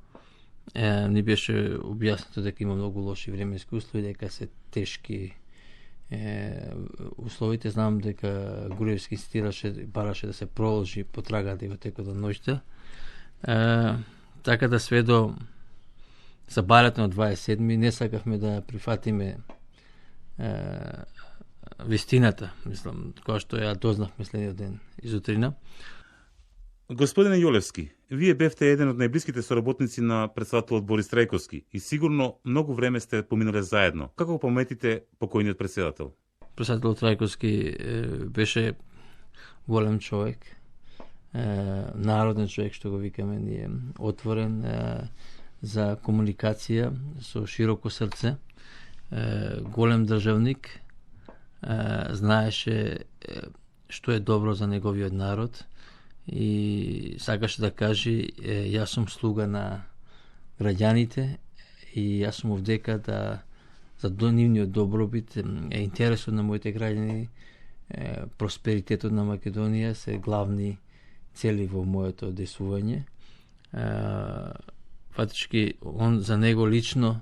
S17: Ни беше објаснето дека има многу лоши временски услови, дека се тешки условите. Знам дека Груевски инсистираше, бараше да се продолжи потрагата и во текот на ноќта. Така да све до забарата на 27 не сакавме да прифатиме вистината, мислам, која што ја дознавме следниот ден изутрина.
S6: Господине Јолевски, вие бевте еден од најблиските соработници на председателот Борис Трајковски и сигурно многу време сте поминале заедно. Како го пометите покојниот председател?
S17: Председателот Трајковски беше голем човек, народен човек, што го викаме ние, отворен за комуникација, со широко срце, голем државник, знаеше што е добро за неговиот народ и сакаше да каже јас сум слуга на граѓаните и јас сум овдека да за нивниот добробит е интересот на моите граѓани, просперитетот на Македонија се главни цели во моето действување. Фактички, он за него лично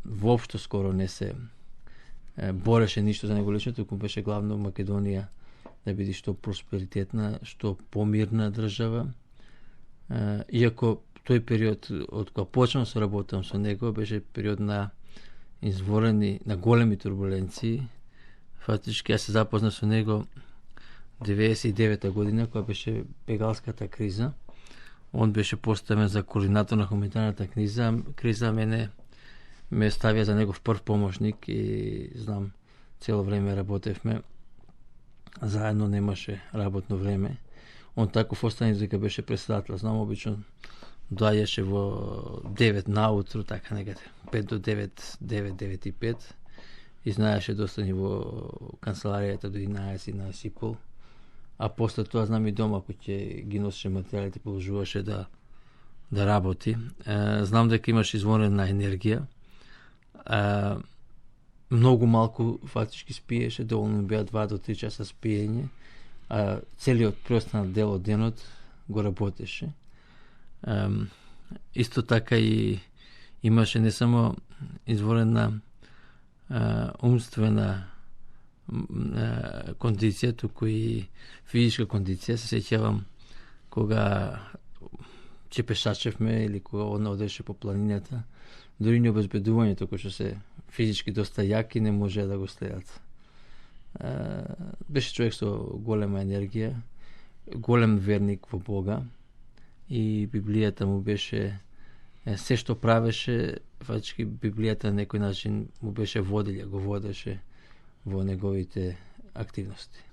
S17: воопшто скоро не се бореше ништо за него лично, туку беше главно Македонија да биде што просперитетна, што помирна држава. Иако тој период, од кога почнав да работам со него, беше период на изворени, на големи турбуленции. Фактички, јас се запознав со него 99-та година, која беше бегалската криза. Он беше поставен за координатор на хуманитарната криза, мене ме ставија за негов прв помошник и знам, цело време работевме. Заедно немаше работно време. Он таков остане дека беше председател. Знам, обично доаѓаше во 9 наутро, така некаде, 5 до 9, 9 и 5. И знаеше да остане во канцеларијата до 11:30. А после тоа знам и дома кој ќе ги носеше материјалите, продолжуваше да работи. Знам дека имаше извонена енергија. Многу малку фактички спиеше, доволно беа 2 до 3 часа спиење, а целиот преостанат дел од денот го работеше. Исто така и имаше не само изворена умствена кондиција, туку и физичка кондиција. Се сеќавам кога ќе пешачевме или кога он одеше по планината, дури не обезбедувањето, кој што се физички доста јаки, не може да го следат. Беше човек со голема енергија, голем верник во Бога и Библијата му беше се што правеше, фактички Библијата на некој начин му беше водилја, го водеше во неговите активности.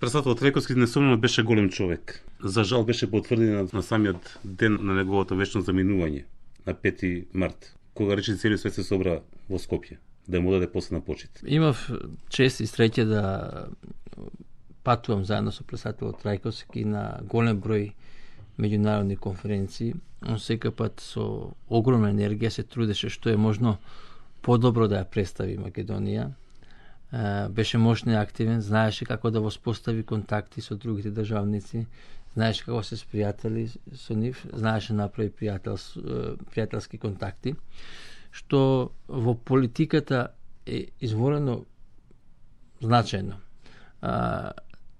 S6: Председател Трајковски несомнено беше голем човек. За жал беше потврден на самиот ден на неговото вечно заминување, на 5 март, кога рече целиот свет се собра во Скопје, да му даде последна почит.
S17: Имав чест и среќа да патувам заедно со председателот Трајковски на голем број меѓународни конференции. Он секој пат со огромна енергија се трудеше што е можно подобро да ја представи Македонија. Беше мощен и активен, знаеше како да воспостави контакти со другите државници, знаеше како се спријатели со нив, знаеше направи пријателски контакти, што во политиката е изворено значајно.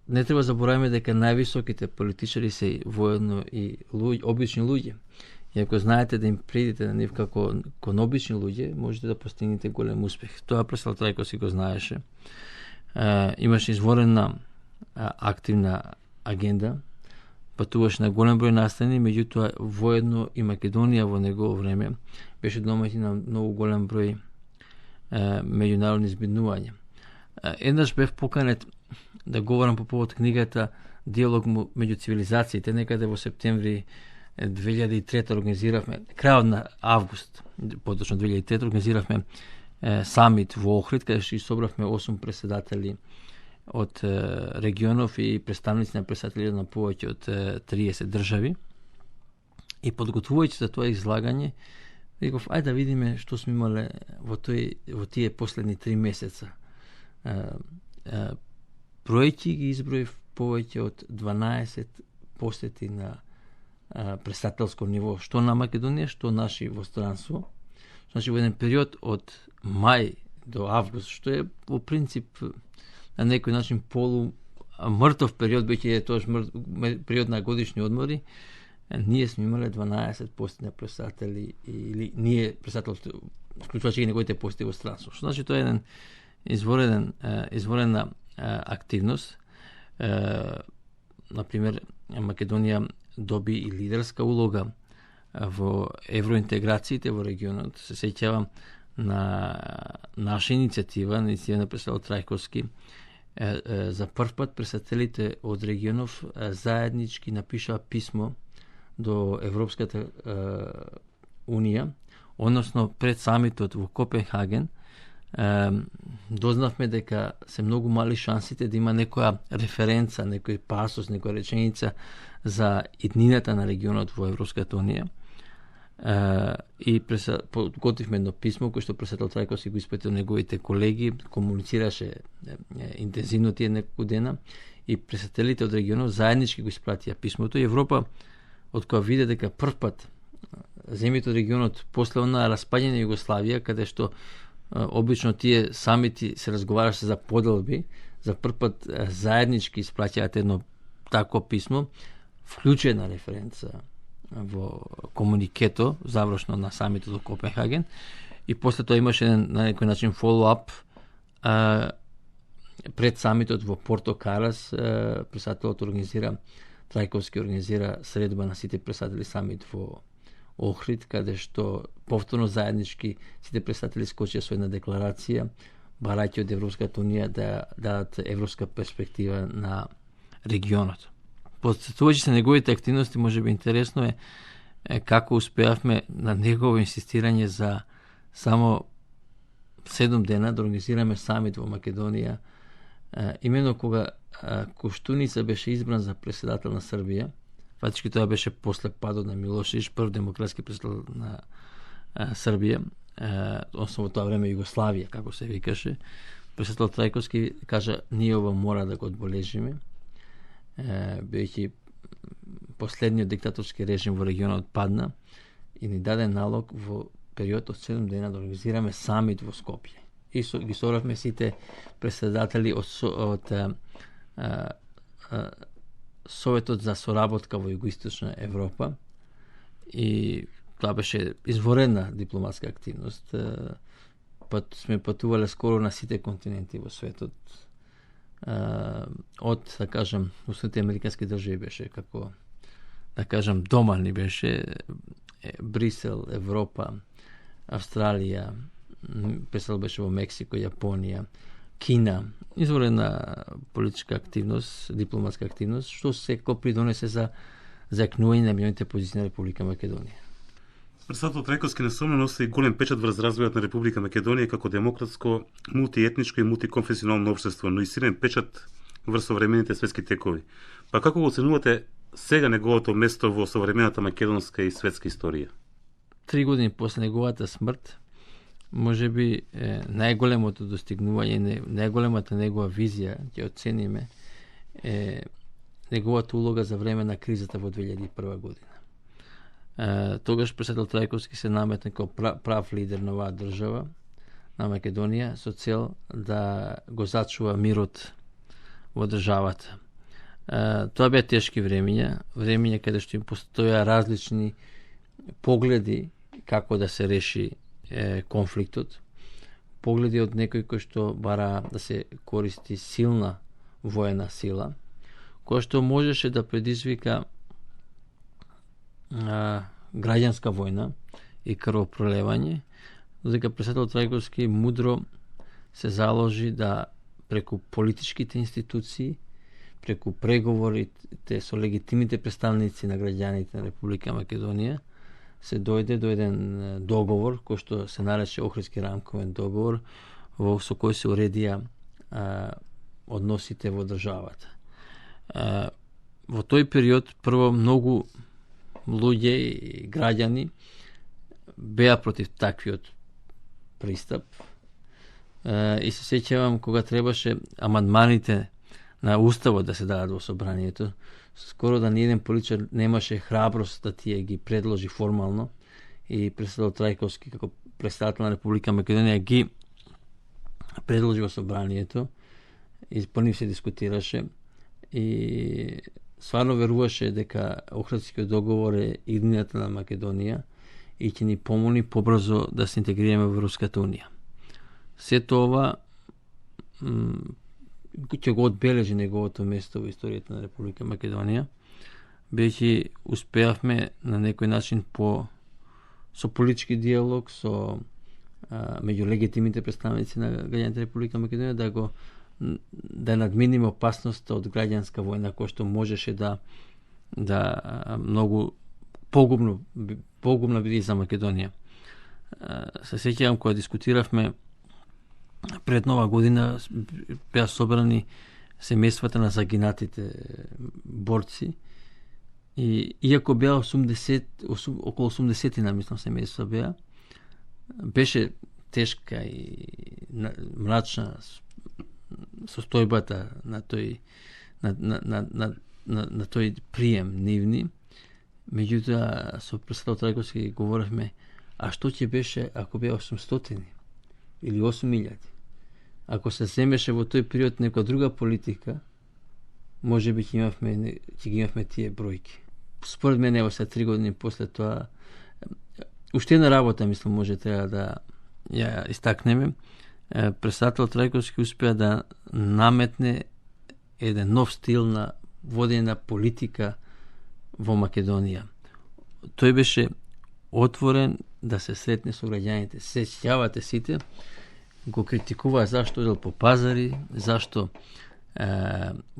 S17: Не треба забораваме дека највисоките политичари се воедно и обични луѓе. И ако знаете да им придите на нив како кон обични луѓе, можете да постигнете голем успех. Тоа председател Трајковски го знаеше. Имаше изворена активна агенда, патуваше на голем број настани, меѓутоа воедно и Македонија во негово време беше домаќин на многу голем број меѓународни збиднувања. Еднаш бев поканет да говорам по повод книгата Диалог меѓу цивилизациите, некаде во септември 2003 организиравме, крајот на август, поточно 2003 организиравме самит во Охрид, каде што собравме 8 председатели од регионов и представници на представители на повеќе од 30 држави. И подготвувајќи за тоа излагање, реков, ајде да видиме што сме имале во тие последни 3 месеца. Бројки ги изброив повеќе од 12 посети на представителско ниво, што на Македонија, што наши во странство. Значи, во еден период од мај до август, што е во принцип на некој начин мртов период, биќе тоа период на годишни одмори, ние сме имале 12 посети на представители, или ние представителство, вклучувачи и неговите посети во странство. Што значи, тоа е еден изворена активност. Например, Македонија доби и лидерска улога во евроинтеграциите во регионот. Се сеќавам на наша иницијатива на представител Трајковски. За прв пат представителите од регионов заеднички напишаа писмо до Европската Унија, односно пред самитот во Копенхаген, дознавме дека се многу мали шансите да има некоја референца, некој пасос, некоја реченица за иднината на регионот во Европската Унија. И подготвивме едно писмо кој што председател Трајковски го испратил неговите колеги, комуницираше интензивно тие неколку дена и представителите од регионот заеднички го испратија писмото и Европа, од која виде дека прв пат земјите од регионот после она распаѓање на Југославија, каде што обично тие самити се разговараше за поделби, за прв пат заеднички испраќаат едно такво писмо, вклучена референца во комуникето завршно на самитот во Копенхаген и после тоа имаше на некој начин follow-up пред самитот во Порто Карас. Председателот Трајковски организира средба на сите председатели самит во Охрид, каде што повторно заеднички сите председатели скочија со една декларација, барајќи од Европската Унија да дадат европска перспектива на регионот. Подсетувајќи се неговите активности, може би интересно е како успеавме на негово инсистирање за само 7 дена да организираме самит во Македонија, именно кога Коштуница беше избран за председател на Србија. Фактички тоа беше после падот на Милошевиќ, прв демократски председател на Србија, односно во тоа време Југославија, како се викаше. Председател Трајковски кажа, ние ова мора да го одбележиме, бидејќи последниот диктаторски режим во регионот падна и ни даде налог во период од 7 дена да организираме самит во Скопје. И ги собравме сите председатели од Советот за соработка во Југоисточна Европа и тоа беше изворена дипломатска активност. Сме патувале скоро на сите континенти во светот. Од, да кажам, Соединетите американски држави беше како, да кажам, дома ни беше Брисел, Европа, Австралија, председател беше во Мексико, Јапонија, Кина, изворена политичка активност, дипломатска активност, што секој придонесе за закнување на меѓународните позиции на Република Македонија.
S6: Председател Трајковски несомнено носи голем печат врз развојот на Република Македонија како демократско, мултиетничко и мултиконфесионално општество, но и силен печат врз современите светски текови. Па како го оценувате сега неговото место во современата македонска и светска историја?
S17: 3 години после неговата смрт, може би најголемото достигнување, најголемата негова визија, ќе оцениме, е неговата улога за време на кризата во 2001 година. Тогаш председател Трајковски се наметна како прав лидер на оваа држава, на Македонија, со цел да го зачува мирот во државата. Тоа беа тешки времиња каде што им постоја различни погледи како да се реши конфликтот, погледи од некој кој што бара да се користи силна воена сила, која што можеше да предизвика граѓанска војна и крвопролевање, додека председател Трајковски мудро се заложи да преку политичките институции, преку преговорите со легитимните представници на граѓаните на Република Македонија, се дојде до еден договор кој што се нарече Охридски рамковен договор, со кој се уредија односите во државата. Во тој период прво многу луѓе и граѓани беа против таквиот пристап. И се сеќавам кога требаше амандманите на уставот да се дадат во собранието, скоро да ниеден политичар немаше храброст да тие ги предложи формално, и председател Трајковски како председател на Република Македонија ги предложи во собранието и по нив се дискутираше и стварно веруваше дека Охридскиот договор е иднината на Македонија и ќе ни помоли побрзо да се интегрираме во Европската унија. Сето ова ќе го одбележи неговото место во историјата на Република Македонија, бидејќи успеавме на некој начин со политички диалог со меѓу легитимните представници на граѓаните Република Македонија да надминиме опасноста од граѓанска војна која што можеше да многу погубна биде за Македонија. Се сеќавам кога дискутиравме пред Нова година, беа собрани семејствата на загинатите борци и иако беа околу 80 мислам семејства беа, беше тешка и мрачна состојбата на тој прием нивни. Меѓутоа со председател Трајковски говоревме, а што ќе беше ако беа 800 или 8000? Ако се земеше во тој период некоја друга политика, може би ќе ги имавме тие бројки. Според мене, ево сега 3 години после тоа, уште една работа, мислам, може треба да ја истакнеме. Председател Трајковски успеа да наметне еден нов стил на водење на политика во Македонија. Тој беше отворен да се сретне со граѓаните. Сеќавате сите, го критикуваа зашто одел по пазари, зашто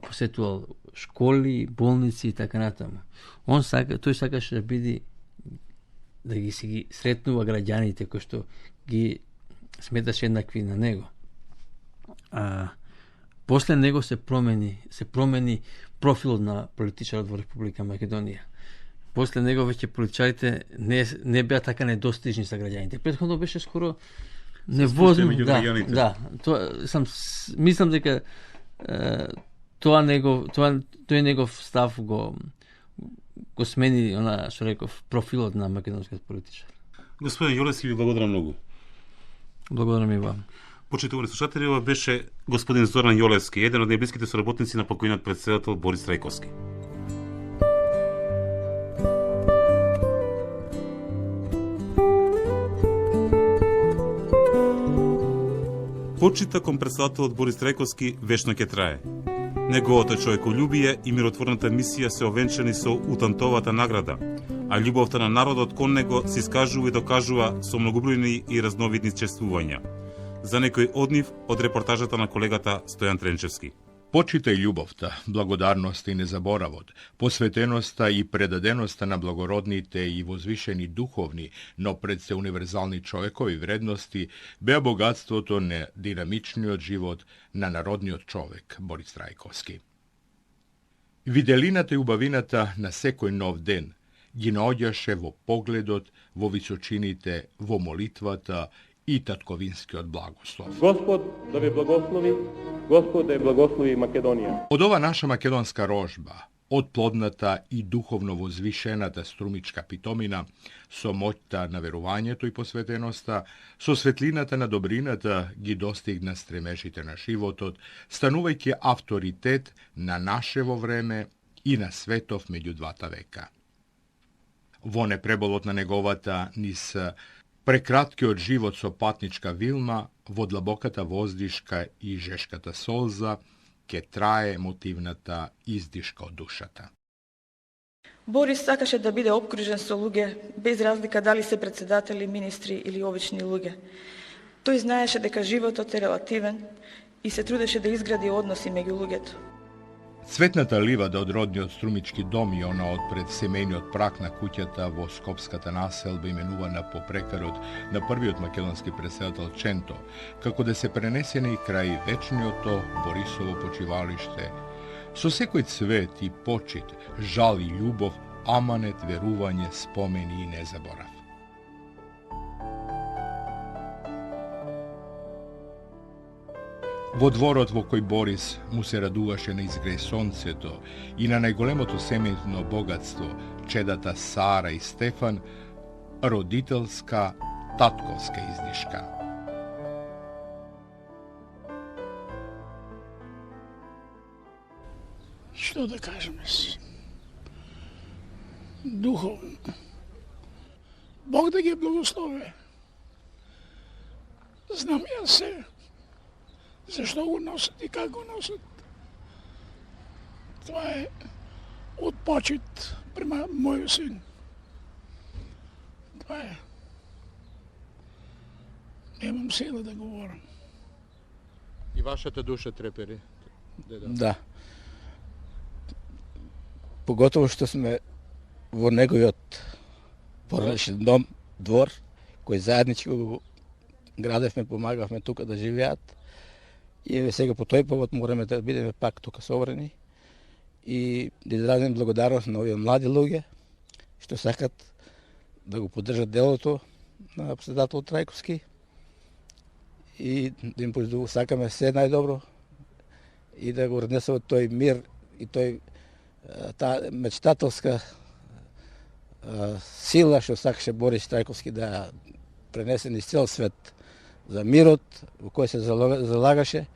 S17: посетувал школи, болници и така натаму. Тој сакаше да биде да ги сретнува граѓаните кои што ги сметаше еднакви на него. После него се промени профилот на политичарот во Република Македонија. После него веќе политичарите не беа така недостижни за граѓаните. Претходно беше скоро невозможно. Мислам дека тој негов став го смени, што реков, профилот на македонскиот политичар.
S6: Господин Јолевски, ви благодарам многу.
S17: Благодарам и вам.
S6: Почитувани слушатели, ова беше господин Зоран Јолевски, еден од најблиските соработници на покојниот председател Борис Трајковски. Почита кон председателот Борис Трајковски вечно ќе трае. Неговото човеколюбие и миротворната мисија се овенчани со Утантовата награда, а љубовта на народот кон него се искажува и докажува со многобројни и разновидни чествувања. За некој од нив од репортажата на колегата Стојан Тренчевски.
S18: Почита и љубовта, благодарноста и незаборавот, посветеноста и предаденоста на благородните и возвишени духовни, но пред се универзални човекови вредности, беа богатството на динамичниот живот на народниот човек Борис Трајковски. Виделината и убавината на секој нов ден ги наоѓаше во погледот, во височините, во молитвата и татковинскиот благослов.
S5: Господ да ве благослови, Господ да ја благослови Македонија.
S18: Од ова наша македонска рожба, од плодната и духовно возвишената струмичка питомина, со моќта на верувањето и посветеноста, со светлината на добрината ги достигна стремежите на животот, станувајќи авторитет на нашево време и на светов меѓу двата века. Во непреболот на неговата низ прекраткиот живот со патничка вилма, во длабоката воздишка и жешката солза, ке трае емотивната издишка од душата.
S19: Борис сакаше да биде обкружен со луѓе, без разлика дали се председатели, министри или обични луѓе. Тој знаеше дека животот е релативен и се трудеше да изгради односи меѓу луѓето.
S18: Цветната ливада од родниот струмички дом и она од пред семејниот прак на куќата во Скопската населба именувана по прекарот на првиот македонски председател Ченто, како да се пренесени крај вечниото Борисово почивалиште, со секој цвет и почит, жал и љубов, аманет, верување, спомени и незаборав. Во дворот во кој Борис му се радуваше на изгреј сонцето и на најголемото семејно богатство, чедата Сара и Стефан, родителска, татковска изнишка.
S20: Што да кажеме си? Духовно. Бог да ги благослови. Знам ја се. Зашто го носат и как го носат. Това е од почит према мојот син. Това е. Немам сила да говорам.
S18: И вашата душа трепери?
S21: Да. Поготово што сме во неговиот породичен дом, двор, кој заеднички го градевме, помагавме тука да живеат. И сега по тој повод мораме да бидеме пак тука собрани и да изразим благодарност на овие млади луѓе што сакат да го поддржат делото на председател Трајковски и да им сакаме се најдобро и да го однесуват тој мир и таа мечтателска сила што сакаше Борис Трајковски да пренесе низ цел свет за мирот во кој се залагаше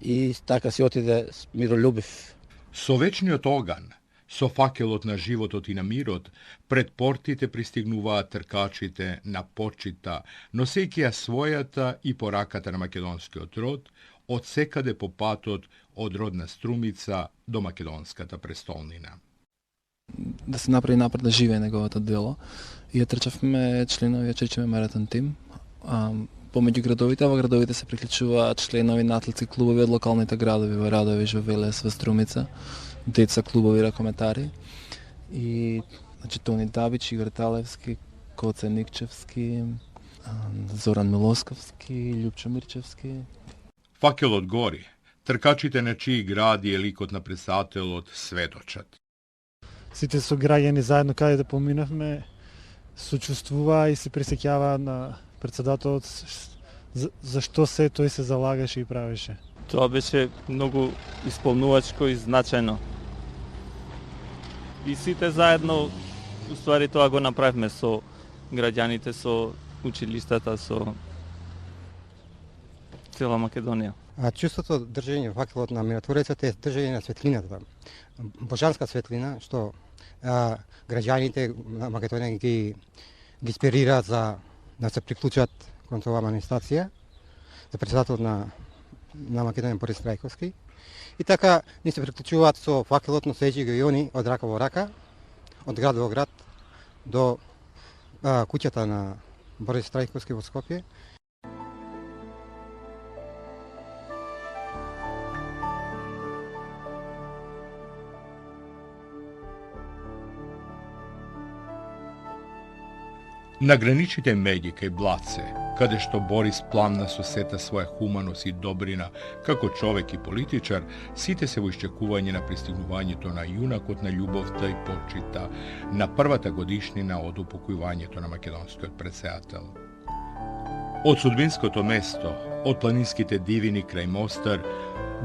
S21: и така се отиде миролюбив.
S18: Со вечниот оган, со факелот на животот и на мирот, пред портите пристигнуваат тркачите на почита, носејќи ја својата и пораката на македонскиот род, од секаде по патот од родна Струмица до македонската престолнина.
S22: Да се направи напред да живее неговото дело. И ја трчавме членови, ја чричаме маратон тим. Помеѓу градовите, во градовите се приклучуваат членови на атлетски клубови од локалните градови во Радовиш, во Велес, во Струмица, деца клубови ракометари. И значи Тони Дабич, Игор Талевски, Коце Никчевски, Зоран Милосковски, Љупчо Мирчевски.
S18: Факелот гори, тркачите на чии гради е ликот на председателот сведочат.
S23: Сите сограѓани заедно каде да поминавме сочувствува и се пресеќава на председателот зашто се тој се залагаше и правеше.
S24: Тоа беше многу исполнувачко и значајно. И сите заедно, уствари тоа го направивме со граѓаните, со училиштата, со цела Македонија.
S25: Чувството држење факелот на миротворецот е држење на светлината, божанска светлина, што граѓаните на Македонија ги инспирираат за да се приклучат кон оваа манифестација за председателот на Македонија Борис Трајковски. И така ни се приклучуваат со факелот, носејќи го и они од рака во рака, од град во град до куќата на Борис Трајковски во Скопје.
S18: На граничите Медика и Блаце, каде што Борис пламна со сета своја хуманост и добрина, како човек и политичар, сите се во исчекување на пристигнувањето на јунакот на љубовта и почита на првата годишнина од упокојувањето на македонскиот председател. Од судбинското место, од планинските дивини крај Мостар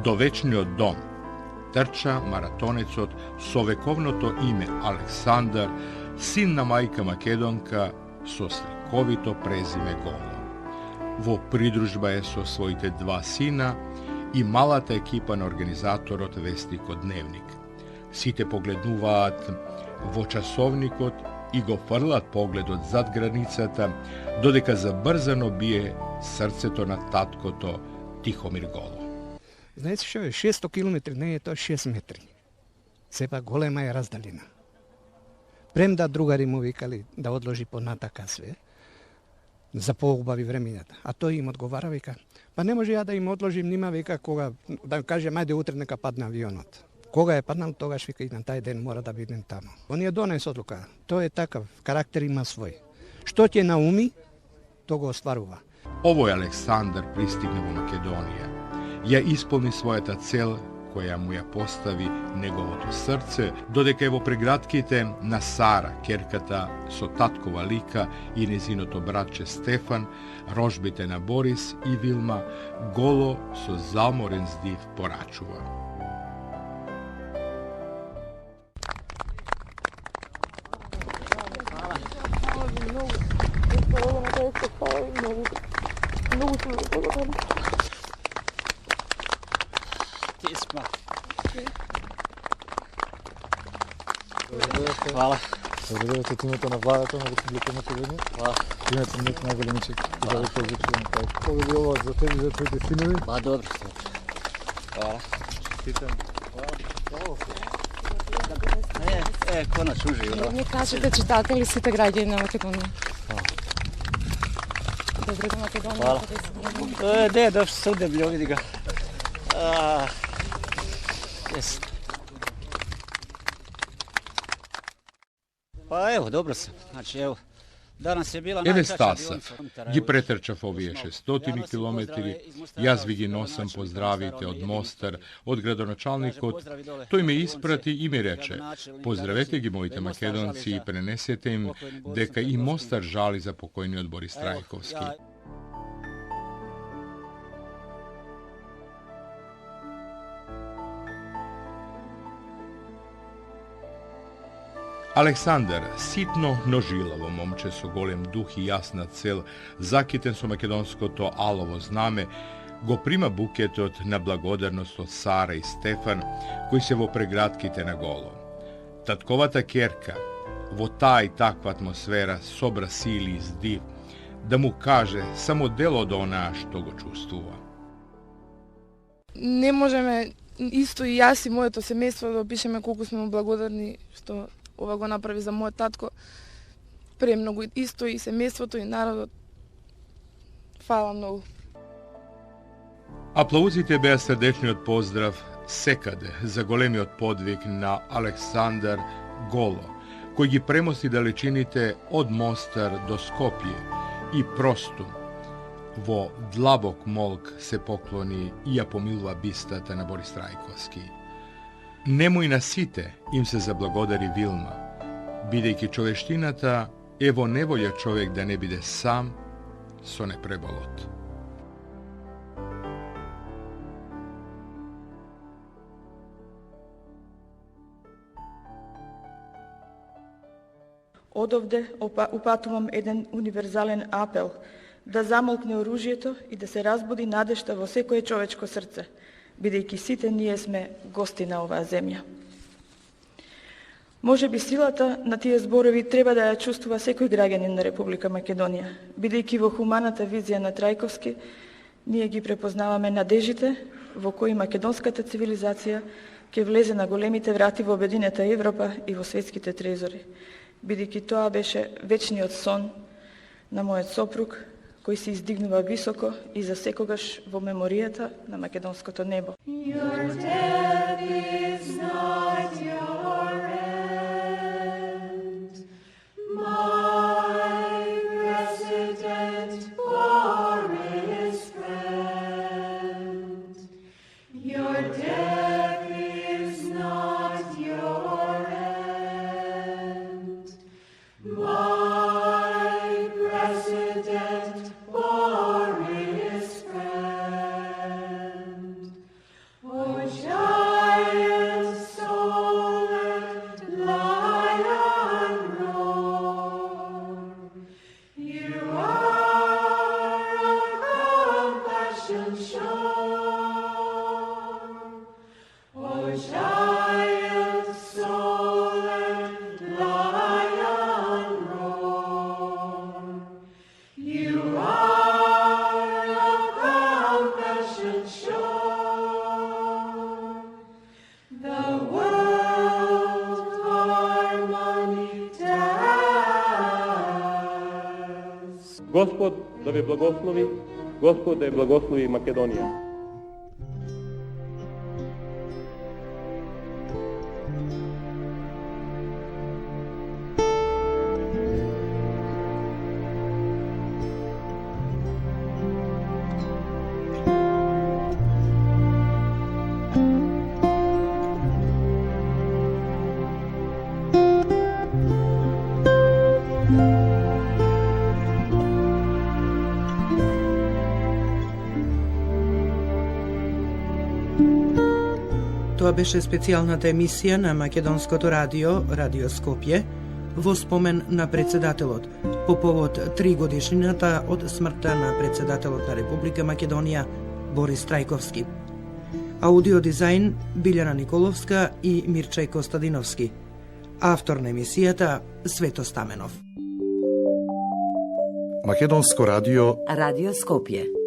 S18: до вечниот дом, трча маратонецот со вековното име Александар, син на мајка македонка, со сликовито презиме Голо. Во придружба е со своите два сина и малата екипа на организаторот вестникот Дневник. Сите погледнуваат во часовникот и го фрлат погледот зад границата, додека забрзано бие срцето на таткото Тихомир Голо.
S26: Знаете што е? 600 км не е тоа 6 метри. Сепак голема е раздалина. Премда другари му викали да одложи понатака све, за поубави времињата. А тој им одговара, вика, па не може ја да им одложим, нима, вика, кога, да кажем, ајде утре нека падне авионот. Кога е паднал, тогаш вика и на тај ден мора да бидем таму. Он ја донес одлука. Тој е такав, карактер има свој. Што ќе науми, то го остварува.
S18: Овој Александар пристигне во Македонија. Ја исполни својата цел која му ја постави неговото срце, додека е во прегратките на Сара, керката со таткова Лика и незиното братче Стефан, рожбите на Борис и Вилма, голо со заморен здив порачува.
S22: Hvala. Благодаря от името на владата на Република Македония. Имате нек најголемичек и да ви поздравувам тај. Благодаря за тебе и за твоите синови.
S1: Ба, добро сте. Hvala.
S22: Честитам.
S1: Konačno živo.
S2: Не кажете читатели сите граѓани на Македонија. Добро до Македонија.
S1: Hvala. Де, дош се удеблjo, види га. Yes. Pa evo, dobro sam. Znači, evo, danas je bila
S18: Еве
S1: najkraća
S18: Стаса,
S1: dionica.
S18: ги претрчав овие 600 километри, јас ви ги носам поздравите од Мостар, од градоначалникот, тој ме испрати и ми рече, поздравете ги моите македонци и пренесете им дека и Мостар жали за покојниот Борис Трајковски. Александар, ситно, но жилаво момче со голем дух и јасна цел, закитен со македонското алово знаме, го прима букетот на благодарност од Сара и Стефан, кои се во прегратките на Голо. Татковата керка, во таа и таква атмосфера, собра сили и здив, да му каже само дел од онаа што го чувствува.
S2: Не можеме исто и јас и моето семејство да опишеме колку сме му благодарни што ова го направи за мојот татко. Премногу исто и семејството и народот. Фала многу.
S18: Аплаузите беа срдечниот поздрав секаде за големиот подвиг на Александар Голо, кој ги премости далечините од Мостар до Скопје и просту во длабок молк се поклони и ја помилува бистата на Борис Трајковски. Нему и на сите им се заблагодари Вилма, бидејќи човештината е во неволја човек да не биде сам со непреболот.
S19: Одовде упатувам еден универзален апел да замолкне оружјето и да се разбуди надежта во секое човечко срце, бидејќи сите ние сме гости на оваа земја. Може би силата на тие зборови треба да ја чувствува секој граѓанин на Република Македонија, бидејќи во хуманата визија на Трајковски ние ги препознаваме надежите во кои македонската цивилизација ќе влезе на големите врати во обединета Европа и во светските трезори, бидејќи тоа беше вечниот сон на мојот сопруг, кој се издигнува високо и за секогаш во меморијата на македонското небо.
S5: Господ да ве благослови, Господ да ја благослови Македонија.
S4: Тоа беше специјалната емисија на Македонското радио, Радио Скопје, во спомен на председателот, по повод 3 годишнината од смртта на председателот на Република Македонија, Борис Трајковски. Аудио дизајн Билјана Николовска и Мирчај Костадиновски. Автор на емисијата Свето Стаменов.
S3: Македонско радио,
S7: Радио Скопје.